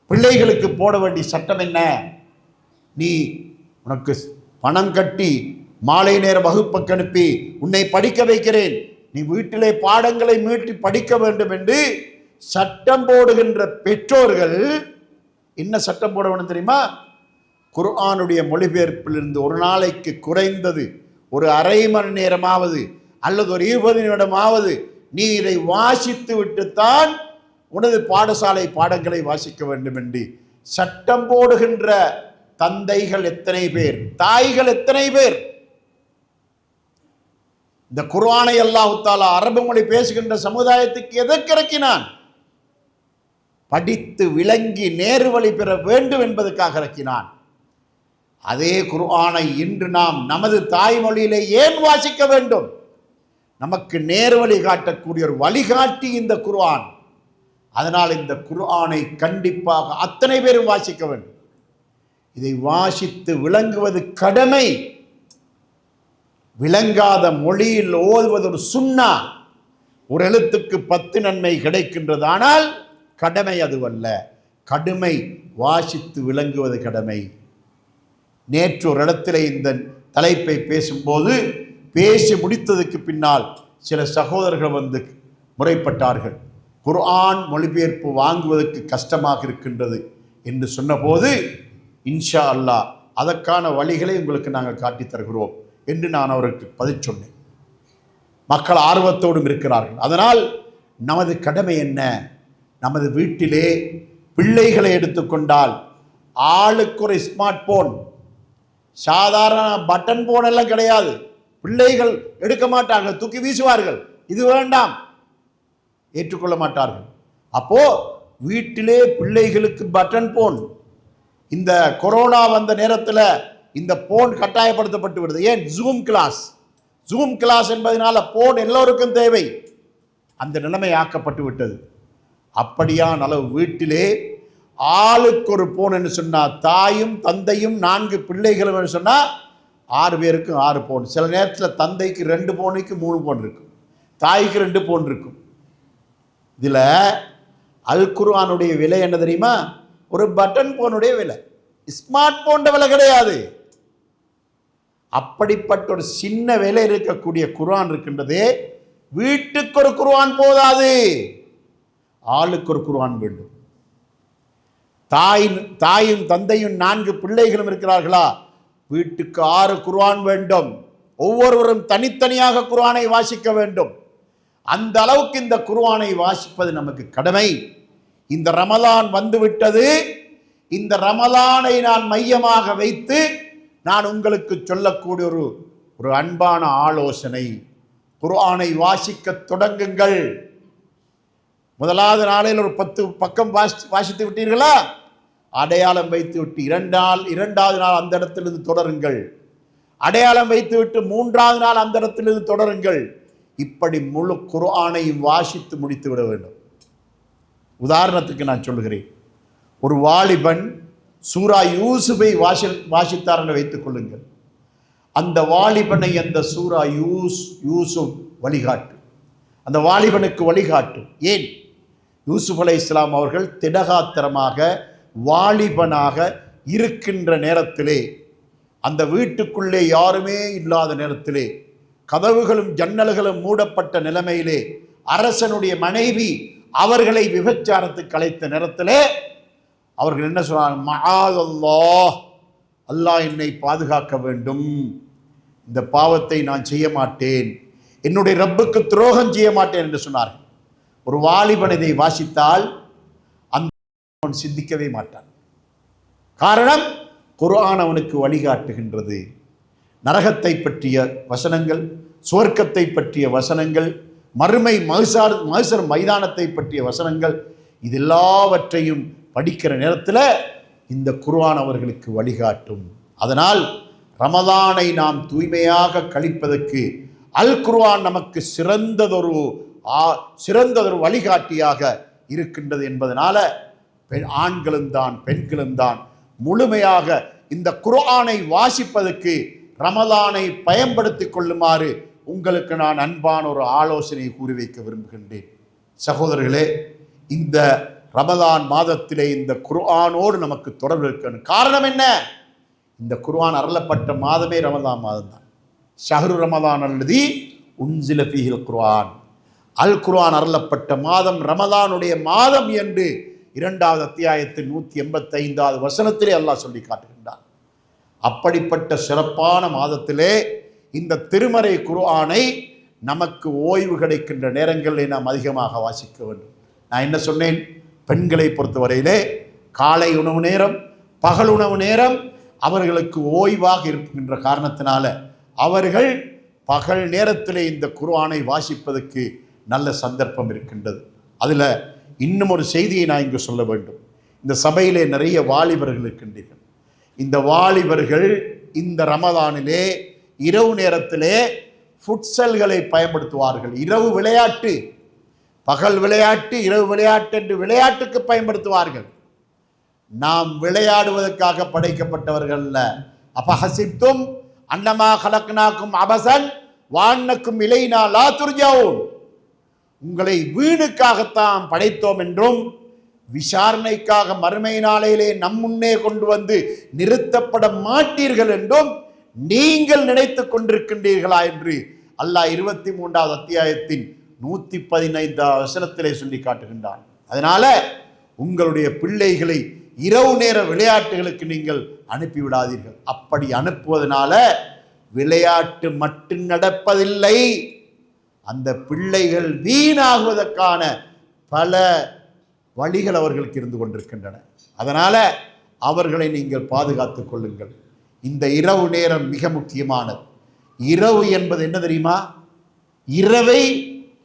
பிள்ளைகளுக்கு போட வேண்டிய சட்டம் என்ன? நீ உனக்கு பணம் கட்டி மாலை நேர வகுப்புக்கு அனுப்பி உன்னை படிக்க வைக்கிறேன், நீ வீட்டிலே பாடங்களை மீட்டி படிக்க வேண்டும் என்று சட்டம் போடுகின்ற பெற்றோர்கள் என்ன சட்டம் போட வேண்டும் தெரியுமா? குர்ஆனுடைய மொழிபெயர்ப்பிலிருந்து ஒரு நாளைக்கு குறைந்தது ஒரு அரை மணி நேரமாவது அல்லது ஒரு 20 நிமிடமாவது நீ இதை வாசித்து விட்டுத்தான் உனது பாடசாலை பாடங்களை வாசிக்க வேண்டும் என்று சட்டம் போடுகின்ற தந்தைகள் எத்தனை பேர், தாய்கள் எத்தனை பேர்? இந்த குர்ஆனை அல்லாஹ் தஆலா அரபு மொழி பேசுகின்ற சமுதாயத்துக்கு எதற்கு இறக்கினான்? படித்து விளங்கி நேரு வழி பெற வேண்டும் என்பதற்காக இறக்கினான். அதே குர்ஆனை இன்று நாம் நமது தாய்மொழியிலே ஏன் வாசிக்க வேண்டும்? நமக்கு நேரு வழி காட்டக்கூடிய ஒரு வழிகாட்டி இந்த குர்ஆன். அதனால் இந்த குர்ஆனை கண்டிப்பாக அத்தனை பேரும் வாசிக்க வேண்டும். இதை வாசித்து விளங்குவது கடமை. விளங்காத மொழியில் ஓதுவது ஒரு சுன்னா. ஒரு எழுத்துக்கு 10 நன்மை கிடைக்கின்றது, ஆனால் கடமை அதுவல்ல. கடுமை, வாசித்து விளங்குவது கடமை. நேற்று ஒரு இடத்துல இந்த தலைப்பை பேசும்போது பேசி முடித்ததுக்கு பின்னால் சில சகோதரர்கள் வந்து முறைப்பட்டார்கள், குர்ஆன் மொழிபெயர்ப்பு வாங்குவதற்கு கஷ்டமாக இருக்கின்றது என்று சொன்னபோது, இன்ஷா அல்லாஹ் அதற்கான வழிகளை உங்களுக்கு நாங்கள் காட்டித் தருகிறோம் என்று நான் அவருக்கு பதில் சொன்னேன். மக்கள் ஆர்வத்தோடும் இருக்கிறார்கள். அதனால் நமது கடமை என்ன? நமது வீட்டிலே பிள்ளைகளை எடுத்துக்கொண்டால் ஆளுக்கு ஒரு ஸ்மார்ட் போன், சாதாரண பட்டன் போன் எல்லாம் கிடையாது. பிள்ளைகள் எடுக்க மாட்டார்கள், தூக்கி வீசுவார்கள். இது வேண்டாம், ஏற்றுக்கொள்ள மாட்டார்கள். அப்போ வீட்டிலே பிள்ளைகளுக்கு பட்டன் போன். இந்த கொரோனா வந்த நேரத்தில் இந்த போன் கட்டாயப்படுத்தப்பட்டு விடுது. ஏன்? ஜூம் கிளாஸ் என்பதனால போன் எல்லோருக்கும் தேவை. அந்த நிலைமை ஆக்கப்பட்டு விட்டது. அப்படியான அளவு வீட்டிலே ஆளுக்கு ஒரு போன் என்று சொன்னால், தாயும் தந்தையும் 4 பிள்ளைகளும் என்று சொன்னால் 6 பேருக்கும் 6 போன். சில நேரத்தில் தந்தைக்கு 2 போனுக்கு 3 போன் இருக்கும், தாய்க்கு 2 போன் இருக்கும். இதில் அல் குர்ஆனுடைய விலை என்ன தெரியுமா? ஒரு பட்டன் போனுடைய விலை, ஸ்மார்ட் போன் விலை கிடையாது. அப்படிப்பட்ட ஒரு சின்ன விலை இருக்கக்கூடிய குர்ஆன் இருக்கின்றதே, வீட்டுக்கு ஒரு குர்ஆன் போதாது, ஆளுக்கு ஒரு குர்ஆன் வேண்டும். தாயும் தந்தையும் 4 பிள்ளைகளும் இருக்கிறார்களா, வீட்டுக்கு 6 குர்ஆன் வேண்டும். ஒவ்வொருவரும் தனித்தனியாக குர்ஆனை வாசிக்க வேண்டும். அந்த அளவுக்கு இந்த குர்ஆனை வாசிப்பது நமக்கு கடமை. இந்த ரமலான் வந்துவிட்டது. இந்த ரமலானை நான் மையமாக வைத்து நான் உங்களுக்கு சொல்லக்கூடிய ஒரு அன்பான ஆலோசனை, குர்ஆனை வாசிக்க தொடங்குங்கள். முதலாவது நாளில் ஒரு 10 பக்கம் வாசித்து விட்டீர்களா, அடையாளம் வைத்து விட்டு இரண்டாவது நாள் அந்த இடத்திலிருந்து தொடருங்கள். அடையாளம் வைத்து விட்டு 3வது நாள் அந்த இடத்திலிருந்து தொடருங்கள். இப்படி முழு குர்ஆனை வாசித்து முடித்து விட வேண்டும். உதாரணத்துக்கு நான் சொல்லுகிறேன், ஒரு வாலிபன் சூரா யூசுஃபை வாசித்தார் என்று வைத்துக் கொள்ளுங்கள். அந்த வாலிபனை அந்த சூரா யூசுப் வழிகாட்டு, அந்த வாலிபனுக்கு வழிகாட்டும். ஏன்? யூசுப் அலைஹிஸ்ஸலாம் அவர்கள் திடகாத்திரமாக வாலிபனாக இருக்கின்ற நேரத்திலே, அந்த வீட்டுக்குள்ளே யாருமே இல்லாத நேரத்திலே, கதவுகளும் ஜன்னல்களும் மூடப்பட்ட நிலைமையிலே, அரசனுடைய மனைவி அவர்களை விபச்சாரத்துக்கு அழைத்த நேரத்திலே அவர்கள் என்ன சொன்னாங்க? மஆதல்லாஹ், அல்லாஹ் என்னை பாதுகாக்க வேண்டும், இந்த பாவத்தை நான் செய்ய மாட்டேன், என்னுடைய ரப்புக்கு துரோகம் செய்ய மாட்டேன் என்று சொன்னார்கள். ஒரு வாலிபன் இதை வாசித்தால் அந்த சிந்திக்கவே மாட்டான். காரணம், குர்ஆன் அவனுக்கு வழிகாட்டுகின்றது. நரகத்தை பற்றிய வசனங்கள், சுவர்க்கத்தை பற்றிய வசனங்கள், மறுமை மஹ்ஷர் மைதானத்தை பற்றிய வசனங்கள், இது எல்லாவற்றையும் படிக்கிற நேரத்தில் இந்த குர்ஆன் அவர்களுக்கு வழிகாட்டும். அதனால் ரமலானை நாம் தூய்மையாக கழிப்பதற்கு அல் குர்ஆன் நமக்கு சிறந்ததொரு வழிகாட்டியாக இருக்கின்றது என்பதனால ஆண்களும் தான் பெண்களும் தான் முழுமையாக இந்த குர்ஆனை வாசிப்பதற்கு ரமலானை பயன்படுத்திக் கொள்ளுமாறு உங்களுக்கு நான் அன்பான ஒரு ஆலோசனை கூறி வைக்க விரும்புகின்றேன். சகோதரர்களே, இந்த ரமலான் மாதத்திலே இந்த குர்ஆனோடு நமக்கு தொடர்பு இருக்கணும். காரணம் என்ன? இந்த குர்ஆன் அருளப்பட்ட மாதமே ரமலான் மாதம் தான். ஷஹ்ரு ரமலான் அல்லதி உன்சில ஃபீஹில் குர்ஆன், அல் குர்ஆன் அருளப்பட்ட மாதம் ரமலானுடைய மாதம் என்று 2வது அத்தியாயத்தின் 185வது வசனத்திலே அல்லாஹ் சொல்லி காட்டுகின்றான். அப்படிப்பட்ட சிறப்பான மாதத்திலே இந்த திருமறை குர்ஆனை நமக்கு ஓய்வு கிடைக்கின்ற நேரங்களில் நாம் அதிகமாக வாசிக்க வேண்டும். நான் என்ன சொன்னேன்? பெண்களை பொறுத்தவரையிலே காலை உணவு நேரம், பகல் உணவு நேரம் அவர்களுக்கு ஓய்வாக இருக்கின்ற காரணத்தினால அவர்கள் பகல் நேரத்திலே இந்த குர்ஆனை வாசிப்பதற்கு நல்ல சந்தர்ப்பம் இருக்கின்றது. அதில் இன்னும் ஒரு செய்தியை நான் இங்கு சொல்ல வேண்டும். இந்த சபையிலே நிறைய வாலிபர்கள் இருக்கின்றீர்கள். இந்த வாலிபர்கள் இந்த ரமலானிலே இரவு நேரத்திலே ஃபுட்சல்களை பயன்படுத்துவார்கள். இரவு விளையாட்டு, பகல் விளையாட்டு, இரவு விளையாட்டு என்று விளையாட்டுக்கு பயன்படுத்துவார்கள். நாம் விளையாடுவதற்காக படைக்கப்பட்டவர்கள் அல்ல. அஃபஹஸிப்தும் அன்னமா ஹலக்னாக்கும் அபஸன் வஅன்னக்கும் இலைனா லா துர்ஜஊன், உங்களை வீணுக்காகத்தான் படைத்தோம் என்றும் விசாரணைக்காக மறுமை நாளையிலே நம் முன்னே கொண்டு வந்து நிறுத்தப்பட மாட்டீர்கள் என்றும் நீங்கள் நினைத்துக் கொண்டிருக்கின்றீர்களா என்று அல்லாஹ் 23வது அத்தியாயத்தின் 115வது வசனத்திலே சொல்லி காட்டுகின்றான். அதனால உங்களுடைய பிள்ளைகளை இரவு நேர விளையாட்டுகளுக்கு நீங்கள் அனுப்பிவிடாதீர்கள். அப்படி அனுப்புவதனால விளையாட்டு மட்டும் நடப்பதில்லை, அந்த பிள்ளைகள் வீணாகுவதற்கான பல வழிகள் அவர்களுக்கு இருந்து கொண்டிருக்கின்றன. அதனால அவர்களை நீங்கள் பாதுகாத்துக் கொள்ளுங்கள். இந்த இரவு நேரம் மிக முக்கியமானது. இரவு என்பது என்ன தெரியுமா? இரவை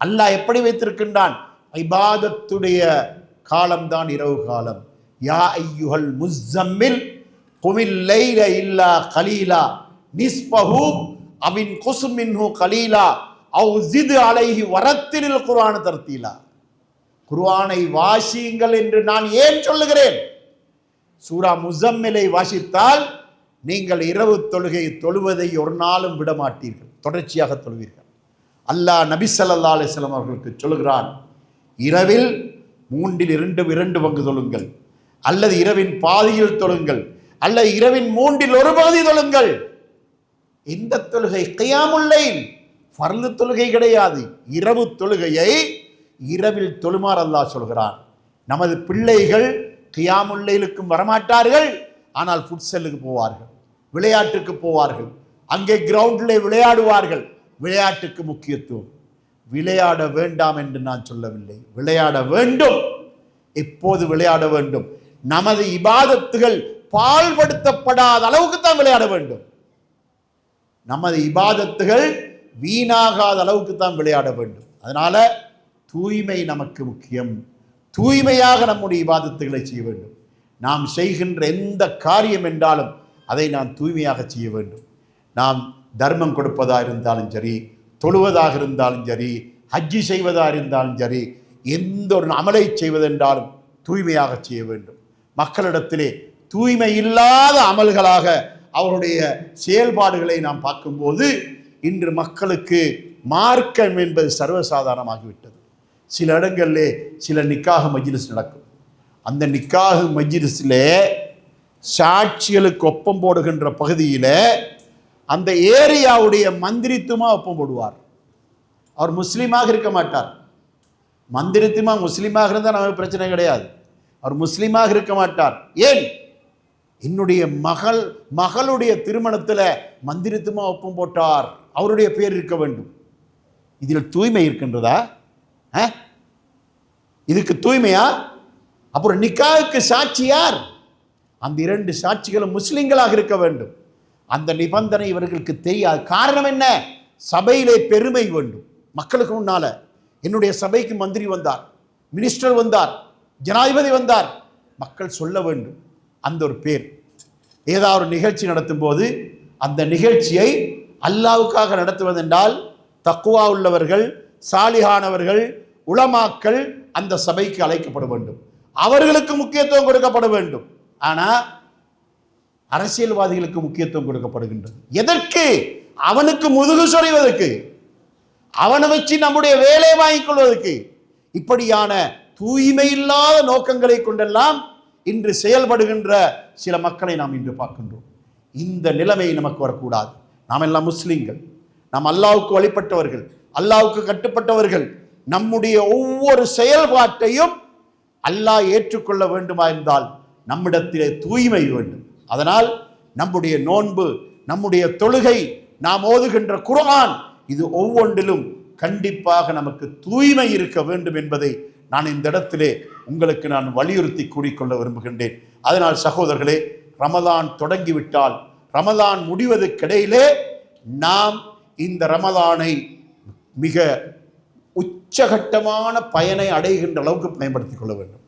அல்லாஹ் எப்படி வைத்திருக்கின்றான்? இபாதத்துடைய காலம்தான் இரவு காலம். யா ஐயுஹல் முஸ்ஸம்மில் குமில் லைல இல்லா கலீலா நிஸ்பஹு அவின் குஸும் மின்ஹு கலீலா அவ் ஜித் அலைஹி வரத்திலில் குர்ஆன் தர்தீலா. குர்ஆனை வாசியுங்கள் என்று நான் ஏன் சொல்லுகிறேன்? சூரா முஸம்மிலை வாசித்தால் நீங்கள் இரவு தொழுகை தொழுவதை ஒரு நாளும் விட மாட்டீர்கள், தொடர்ச்சியாக தொழுவீர்கள். அல்லாஹ் நபி ஸல்லல்லாஹு அலைஹி வஸல்லம் அவர்களுக்கு சொல்கிறான், இரவில் 2 பங்கு தொழுங்கள், அல்லது இரவின் பாதியில் தொழுங்கள், அல்லது இரவின் 1/3 தொழுங்கள். இந்த தொழுகை கியாமுல் லைல், ஃபர்து தொழுகை கிடையாது. இரவு தொழுகையை இரவில் தொழுமாறு அல்லாஹ் சொல்கிறான். நமது பிள்ளைகள் கியாமுல் லைலுக்கும் வரமாட்டார்கள், ஆனால் ஃபுட்சலுக்கு போவார்கள், விளையாட்டுக்கு போவார்கள், அங்கே கிரவுண்டில் விளையாடுவார்கள். விளையாட்டுக்கு முக்கியத்துவம். விளையாட வேண்டாம் என்று நான் சொல்லவில்லை, விளையாட வேண்டும். எப்போது விளையாட வேண்டும்? நமது இபாதத்துகள் பாழ்படுத்தப்படாத அளவுக்கு தான் விளையாட வேண்டும். நமது இபாதத்துகள் வீணாகாத அளவுக்கு தான் விளையாட வேண்டும். அதனால தூய்மை நமக்கு முக்கியம். தூய்மையாக நம்முடைய இபாதத்துகளை செய்ய வேண்டும். நாம் செய்கின்ற எந்த காரியம் என்றாலும் அதை நாம் தூய்மையாக செய்ய வேண்டும். நாம் தர்மம் கொடுப்பதாக இருந்தாலும் சரி, தொழுவதாக இருந்தாலும் சரி, ஹஜ்ஜி செய்வதாக இருந்தாலும் சரி, எந்த ஒரு அமலை செய்வதென்றாலும் தூய்மையாக செய்ய வேண்டும். மக்களிடத்திலே தூய்மை இல்லாத அமல்களாக அவருடைய செயல்பாடுகளை நாம் பார்க்கும்போது இன்று மக்களுக்கு மார்க்கம் என்பது சர்வசாதாரணமாகிவிட்டது. சில இடங்களிலே சில நிக்காஹ் மஜ்லிஸ் நடக்கும். அந்த நிக்காஹ் மஜ்லிஸில் சாட்சிகளுக்கு ஒப்பம் போடுகின்ற பகுதியில் அந்த ஏரியாவுடைய மந்திரித்துவமா ஒப்பம் போடுவார். அவர் முஸ்லீமாக இருக்க மாட்டார். மந்திரித்துவமா முஸ்லீமாக இருந்தால் நமக்கு பிரச்சனை கிடையாது. அவர் முஸ்லீமாக இருக்க மாட்டார். ஏன்? என்னுடைய மகளுடைய திருமணத்தில் மந்திரித்துவமா ஒப்பம் போட்டார், அவருடைய பேர் இருக்க வேண்டும். இதில் தூய்மை இருக்கின்றதா? இதுக்கு தூய்மையா? அப்புறம் நிக்காவுக்கு சாட்சி யார்? அந்த 2 சாட்சிகளும் முஸ்லிம்களாக இருக்க வேண்டும். அந்த நிபந்தனை இவர்களுக்கு தெரியாது. காரணம் என்ன? சபையிலே பெருமை வேண்டும். மக்களுக்கு முன்னால என்னுடைய சபைக்கு மந்திரி வந்தார், மினிஸ்டர் வந்தார், ஜனாதிபதி வந்தார், மக்கள் சொல்ல வேண்டும். அந்த ஒரு பேர். ஏதாவது ஒரு நிகழ்ச்சி நடத்தும் போது அந்த நிகழ்ச்சியை அல்லாஹ்வுக்காக நடத்துவதென்றால் தக்வா உள்ளவர்கள், சாலிஹானவர்கள், உலமாக்கள் அந்த சபைக்கு அழைக்கப்பட வேண்டும். அவர்களுக்கு முக்கியத்துவம் கொடுக்கப்பட வேண்டும். ஆனால் அரசியல்வாதிகளுக்கு முக்கியத்துவம் கொடுக்கப்படுகின்றது. எதற்கு? அவனுக்கு முதுகு சொறிவதற்கு, அவனை வச்சு நம்முடைய வேலையை வாங்கிக் கொள்வதற்கு. இப்படியான தூய்மை இல்லாத நோக்கங்களை கொண்டெல்லாம் இன்று செயல்படுகின்ற சில மக்களை நாம் இன்று பார்க்கின்றோம். இந்த நிலைமை நமக்கு வரக்கூடாது. நாம் எல்லாம் முஸ்லிம்கள், நாம் அல்லாஹ்வுக்கு வழிபட்டவர்கள், அல்லாஹ்வுக்கு கட்டுப்பட்டவர்கள். நம்முடைய ஒவ்வொரு செயல்பாட்டையும் அல்லாஹ் ஏற்றுக்கொள்ள வேண்டுமா என்றால் நம்மிடத்திலே தூய்மை வேண்டும். அதனால் நம்முடைய நோன்பு, நம்முடைய தொழுகை, நாம் ஓதுகின்ற குர்ஆன், இது ஒவ்வொன்றிலும் கண்டிப்பாக நமக்கு தூய்மை இருக்க வேண்டும் என்பதை நான் இந்த இடத்திலே உங்களுக்கு நான் வலியுறுத்தி கூறிக்கொள்ள விரும்புகின்றேன். அதனால் சகோதரர்களே, ரமலான் தொடங்கிவிட்டால் ரமலான் முடிவதற்கிடையிலே நாம் இந்த ரமலானை மிக உச்சகட்டமான பயனை அடைகின்ற அளவுக்கு பயன்படுத்திக் கொள்ள வேண்டும்.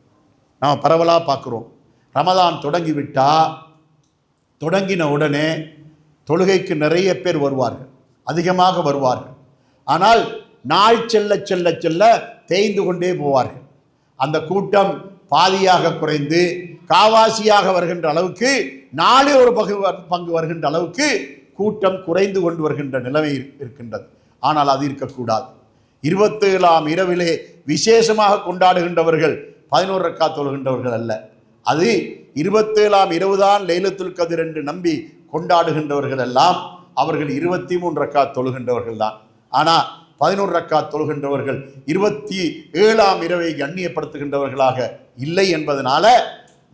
நாம் பரவலாக பார்க்குறோம், ரமலான் தொடங்கிவிட்டால் தொடங்கின உடனே தொழுகைக்கு நிறைய பேர் வருவார்கள், அதிகமாக வருவார்கள். ஆனால் நாள் செல்ல செல்ல செல்ல தேய்ந்து கொண்டே போவார்கள். அந்த கூட்டம் பாதியாக குறைந்து காவாசியாக வருகின்ற அளவுக்கு, 4 வருகின்ற அளவுக்கு கூட்டம் குறைந்து கொண்டு வருகின்ற நிலைமை இருக்கின்றது. ஆனால் அது இருக்கக்கூடாது. 27ஆம் இரவிலே விசேஷமாக கொண்டாடுகின்றவர்கள் 11 ரக்காத் தொழுகின்றவர்கள் அல்ல. அது 27ஆம் இரவுதான் லைலத்துல் கத்ர் என்று நம்பி கொண்டாடுகின்றவர்கள் எல்லாம் அவர்கள் 23 ரக்காத் தொழுகின்றவர்கள் தான். ஆனால் 11 ரக்காத் தொழுகின்றவர்கள் 27ஆம் இரவை கண்ணியப்படுத்துகின்றவர்களாக இல்லை என்பதனால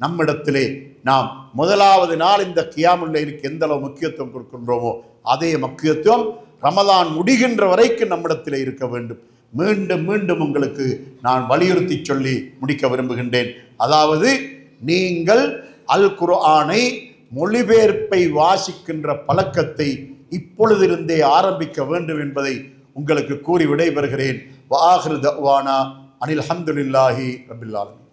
நம்மிடத்திலே நாம் முதலாவது நாள் இந்த கியாமுல் லைலுக்கு எந்த அளவு முக்கியத்துவம் கொடுக்கின்றோமோ அதே முக்கியத்துவம் ரமலான் முடிகின்ற வரைக்கும் நம்மிடத்திலே இருக்க வேண்டும். மீண்டும் மீண்டும் உங்களுக்கு நான் வலியுறுத்தி சொல்லி முடிக்க விரும்புகின்றேன். அதாவது நீங்கள் அல் குர்ஆனை மொழிபெயர்ப்பை வாசிக்கின்ற பழக்கத்தை இப்பொழுதிருந்தே ஆரம்பிக்க வேண்டும் என்பதை உங்களுக்கு கூறி விடைபெறுகிறேன். வஆகிரு தஅவானா அனில் ஹம்துலில்லாஹி ரப்பில் ஆலமீன்.